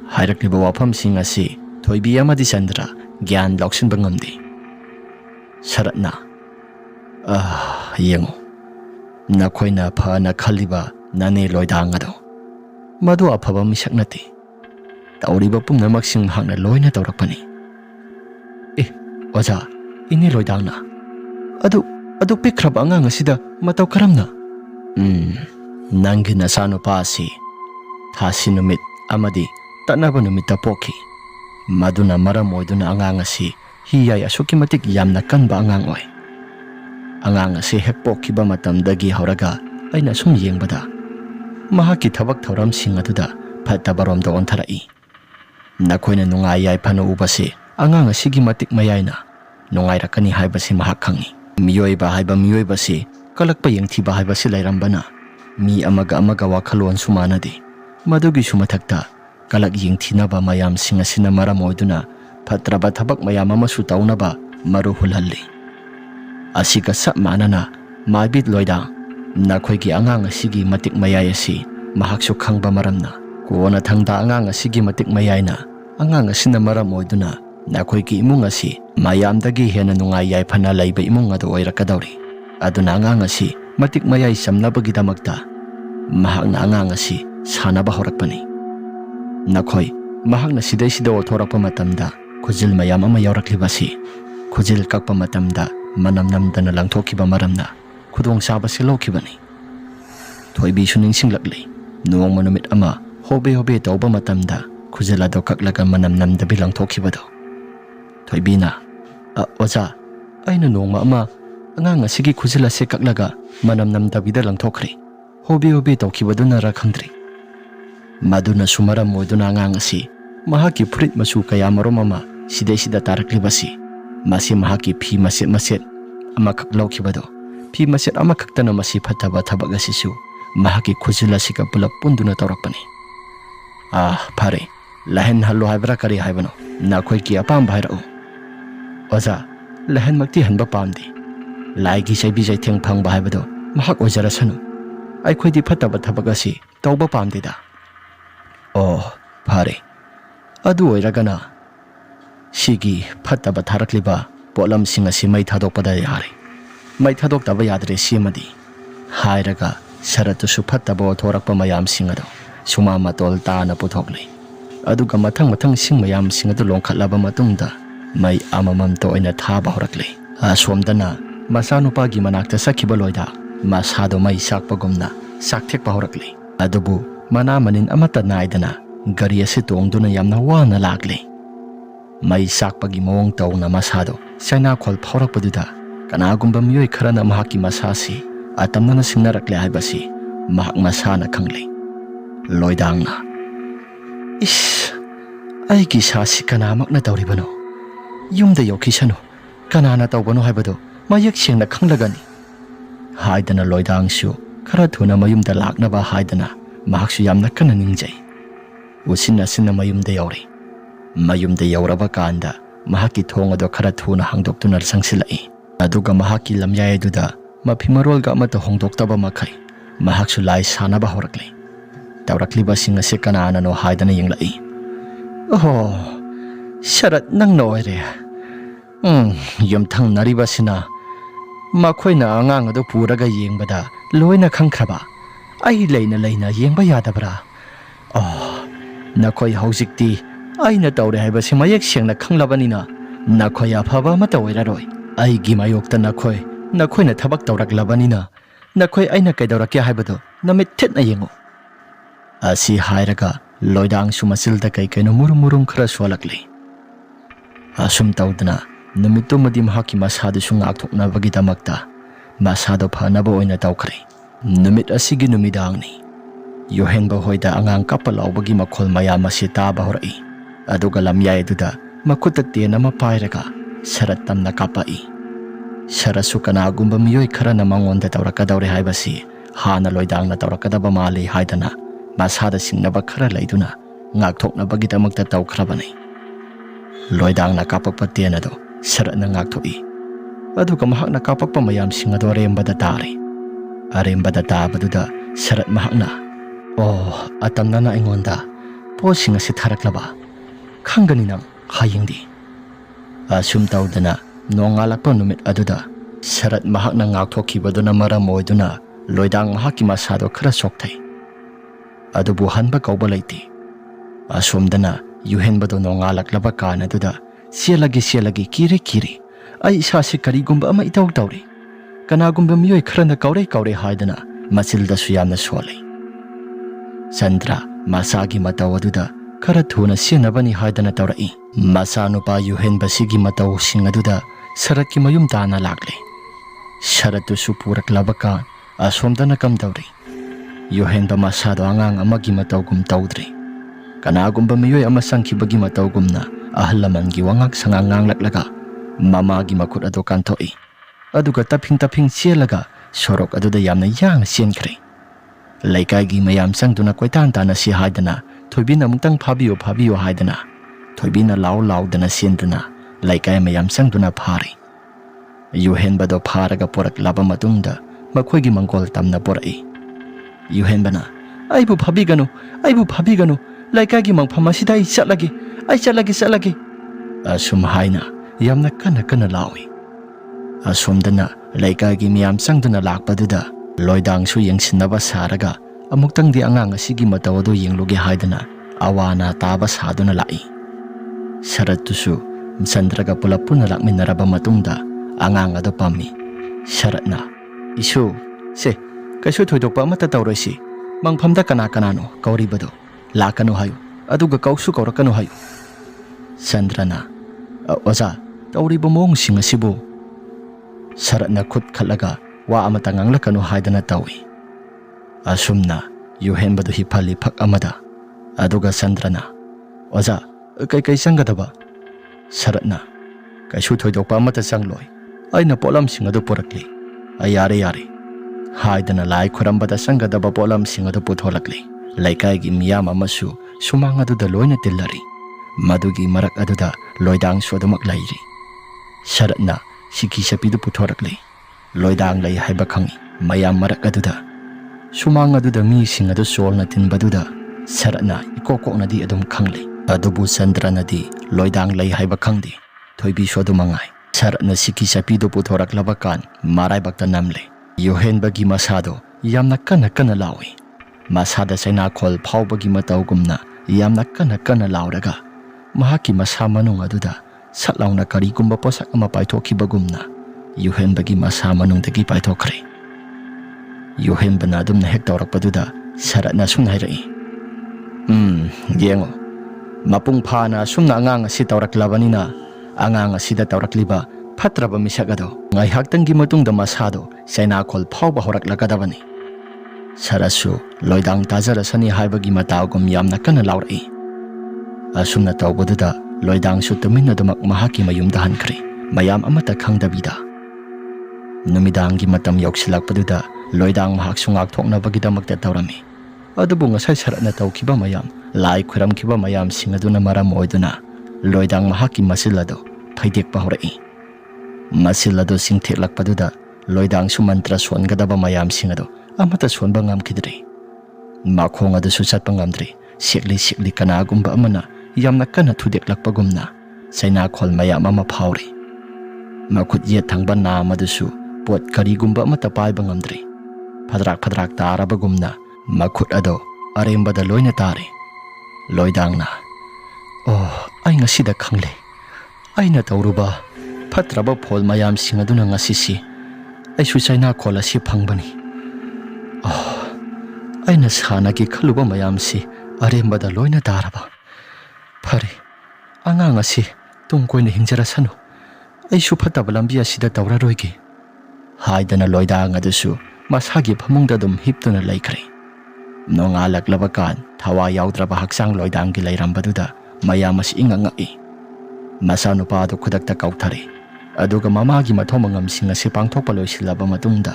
Hairakliba wafam singasi Thoibi amadi Chandra gyan lauksinba ngamdi. Sharatna, yengo. Nakhoina phana khaliba nane loidang ado. Madu afaba misak nati. Tauriba pumnamak sing hakna loina tawrakpani. Oza, ini loidangna. Adu pikraba angang asida matau karamna. Nangi nasano pasi. Thasi numit amadi tanaba numita poki. Maduna maram oiduna angang asi hiyay asuki matik yamna kanba angang oy. Angang asi hek pokiba matamdagi hauraga aina sum yengbada. Mahaki thabak thauram sing aduda phatabaromda ontharai. Nakhoina nungai yai phana ubasi angang asigi matik mayayna nungairakani haibasi mahak khangi. Miyoiba haiba miyoibasi kalakpa yengthiba haibasi lairambana mi amaga wakhalon sumanadi. Madugi sumathakta kalak yengthinaba mayam singasina maram oiduna phatraba thabak mayam amasu taunaba maru hulhalli. Asiga sap manana maibit loida nakhoigi angang asigi matik mayai asi mahaksu khangba maramna kona thangda angang asigi matik mayayna angang asina maram oiduna nakhoigi imung asi mayamdagi hena nungai yai phana laiba imung adu oirakadawri. Aduna angang asi matik mayai samnabagidamakta mahakna angang asi sanaba horakpani. Nakhoi mahakna sidai sida othorakpa matamda khujil mayam ama yauraklibasi khujil kakpa matamda manam namdana langthokiba maramna khudong sabasi lokibani. Thoibi suning singlakli nuwang manumit ama hobe tawba matamda khujil ado kaklaga manam namdabi langthokibado. Thoibi na, oza aina nongma ama angang asigi khujil ase kaklaga manam namdabida langthokri. Hobe tawkibaduna ra khangdri. Maduna sumaram moiduna angang asi mahaki purit masu kaya marom ama sidai sida taraklibasi masi mahaki phi maset amakak laukibado. Phi maset amakaktana masi phataba thabak asisu mahaki khujila sika pulap punduna tawrakpani. Phare lahen hallo haibra kari haibano nakhoi ki apam bhairau. Oza lahen makti hanba pamdi laigi saibi jai theng phang ba haibado mahak ojara sanu aikhoi di phataba thabak asi tawba pamdida. Phare adu oiragana sigi phataba tharakliba polam sing asi mai thadokpada yare. Mai thadokdaba yadre simadi hairaga saratu su phataba thorakpa mayam sing ado suma matol tana puthokli. Aduga mathang sing mayam sing adu longkhatlaba matungda mai amamam to oina thaba horakli. Asomdana masanupagi manakta sakhiba loida masado mai sakpagumna sakthekpa horakli. Adubu mana manin amata naidana gari ase tongduna yamna wana lakli. Mai sakpagi mawang tawna masado saina khol phaurakpaduda kanagumba miyoi kharana mahaki masasi atamnana singnarakle haibasi mahak masana khangli. Loidangna, "Ish, aigi sasi kanamakna tawribano? Yumda yokisano, kanana tawbano haibado, mayak siyangna khanglagani." Haidana Loidangsu khara thuna mayumda laknaba haidana mahaksu yamna kana ningjai. Usina sina mayumda yauri. Mayumda yauraba kanda mahaki thong ado khara thuna hangdoktuna sangsilai. Aduga mahaki lamyai aduda mapimarolga amata hongdoktaba makai mahaksu lai sanaba horakli. Tawrakliba singa se kanana no haidana yenglai. "Oh, Sharat nang noire. Yumthang nariba sina makoina angang ado puraga yengbada loina khangkraba. Ai leina yengba yadabra. Oh, nakoi haujikti aina tawre haibasi mayak siyangna khanglabanina nakoi afaba amata oiraroi. Aigi mayokta nakoina thabak tawraklabanina nakoi aina kaidawrakya haibado namit thetna yengo." Asi hairaga Loidangsu masilda kaino murum khara solakli. Asum tawdana numitto madi mahaki masado su ngakthoknabagidamakta masado phanaba oina tawkhre. Numit asigi numidangni Yohenba hoida angang kapalaubagi makhol mayam asi taba horai. Aduga lamyai aduda makutta tena ama pairaga Sharat tamna kapai. Sharasu kanagumba miyoi khara na mangonda tawrakadawre haibasi hana Loidangna tawrakadaba mali haidana masada singnaba khara laiduna ngakthoknabagidamakta tawkhrabani. Loidangna kapakpa tenado Sharatna ngakthoi. Aduga mahakna kapakpa mayam singado arembada tari. Arembada tabaduda Sharat mahakna, "Oh, atamna na ingonda posinga si tharaklaba. Khangani nang hayingdi." Asum tawdana nongalakpa numit aduda Sharat mahakna ngakthokibaduna maram oiduna Loidang mahaki masado khara sokthai. Adubu hanba kauba laiti. Asumdana yuhenbado nongalaklaba kanaduda sialagi kiri ai isasi karigumba ama itaw tawri. Kanagumba miyoi kharana kaure haidana masilda suyamna solai. Sandra masagi mataw aduda khara thuna sianabani haidana tawrai. Masanupa yuhenba sigi mataw singaduda Sharatki mayum tana lakli. Sharatusu puraklaba kan asomdana kam tawri. Yuhenba masado angang amagi matawgum tawdri. Kanagumba miyoi ama sangkibagi matawgumna ahalamangi wangak sangangang laklaga mamagi makut ado kantoi. Aduga taping sialaga sorok aduda yamna yang sienkre. Laikagi mayam sangduna koitan tana si haidana thoibina mungtang phabiyo haidana thoibina laudana sienduna laikai mayam sangduna phari. Yuhenbado pharaga porak laba matungda makhoigi mangkol tamna porai. Yuhenbana, "Aibu phabiganu laikagi mangpham asida ai chatlagi." Asum haina yamna kana lawi. Asumdana laikagi miyam sangduna lakpaduda Loidangsu yengsinnaba saraga amuktangdi angang asigi matawado yengluge haidana awana taba saduna lai. Sharattusu Chandraga pulapuna lakminaraba matungda angang ado pami. Sharatna, "Isu, se kaisu thoidokpa amata tawroisi. Mangphamda kanano kauribado lakano hayo aduga kausu kaurakano hayo." Chandrana, "Oza, tawriba mawngsing asibu." Sharatna khut khatlaga wa amata nganglakano haidana tawi. Asumna yuhenbado hipali phak amada. Aduga Chandrana, "Oza, kai sangadaba?" Sharatna, "Kaisu thoidokpa amata sangloi. Aina polamsing ado porakli. Ayare haidana lai khurambada sangadaba polamsing ado putholakli. Laikagi miyam amasu sumang aduda loina tillari. Madugi marak aduda Loidangsu adumak lairi. Sharatna siki sapidu puthorakli. Loidang lai haiba khangi mayam marak aduda sumang aduda mi sing adu solna tinbaduda Sharatna ikokokna di adum khangli. Adubu Chandrana di Loidang lai haiba khangdi thoibi sodu mangai. Sharatna siki sapidu puthoraklaba kan marai bakta namle. Yuhenbagi masado yamna kana lawi. Masada saina khol phawbagi matawgumna yamna kana lauraga mahaki masa manung aduda satlauna karigumba posak ama paithokibagumna Yuhenbagi masa manungdagi paithokre. Yuhenbana adumna hek tawrakpaduda Sharatna sumna hairai, "Yengo, mapung phana sumna angang asi tawraklabanina angang asida tawrakliba phatraba misagado ngaihaktangi matungda masado saina khol phawba horaklakadabani." Sarasu loidang tazarasani haibagi matagum yamna kana laurei. Asumna tawbaduda loidang su tuminadumak mahaki mayumda hankri mayam amata khangdabida. Numidangi matam yoksilakpaduda loidang mahak sungak thoknabagidamakta tawrami. Adubu ngasai saratna tawkiba mayam lai khuramkiba mayam singaduna maram oiduna loidang mahaki masilado phaidekpa horei. Masilado singtheklakpaduda loidang su mantra songadaba mayam singado amata sonba ngamkidri. Makhong adu su chatpa ngamdri sikli kanagumba amana yamna kana thudeklakpagumna saina khol mayam ama phawri. Makut ye thangba na madusu pot karigumba amata paiba ngamdri. Phadrak tarabagumna makut ado arembada loina tare. Loidangna oh ai ngasida khangle aina tawruba phatraba phol mayam singaduna ngasisi ai su saina khol asi phangbani. Oh aina sanagi khaluba mayam si arembada loina taraba. Phare angang asi tungkoina hingjara-sanu ai su phataba lambi asida tawraroige haidana loidang adusu masagi phamungda dum hiptuna laikhre. Nongalak kan thawa yaudraba haksang loidanggi lairambaduda mayam asi ingangai. Masa nupa adu khudakta kauthare aduga mamagi mathomangam singa si pangthokpa loisilaba matungda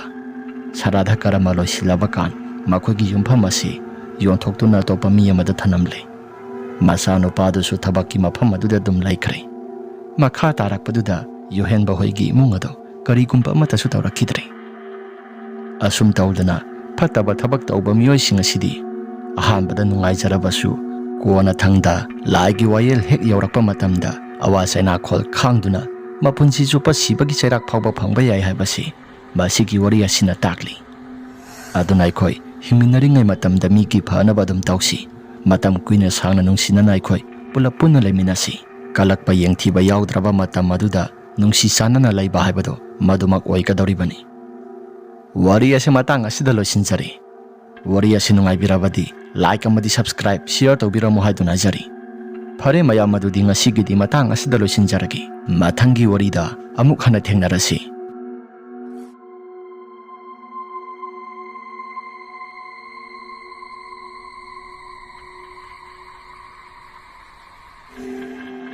saradha karama loisilaba kan makhogi yumpham asi yonthoktu topa mi amada thanamle. Masa nupa adu su thabakki mafam aduda dum laikhre. Makha tarakpaduda yohenba hoigi imung ado karigumba amata su tawrakidre. Asum tawdana fataba thabak tawba miyoising asidi ahanbada nungaijarabasu kona thangda laigi wayel hek yaurakpa matamda awa saina khol khangduna mapunsi chupa sibagi chairak phawba phangba yai haibasi masigi wari asina takli. Aduna akhoi hingminaringai matamda migi phanaba dum tawsi matam kuina sangna nungsinana akhoi pulap punna leiminasi kalakpa yengthiba yaudraba matam maduda nungsi sanana laiba haibado madumak oikadoribani. Wari ase matang asida loisinjari. Wari ase nungaibirabadi like amadi subscribe share tawbiramu haiduna jari. Phare mayam madudi ngasigidi matang asida loisinjaragi. Mathangi warida amuk hana thengnarasi.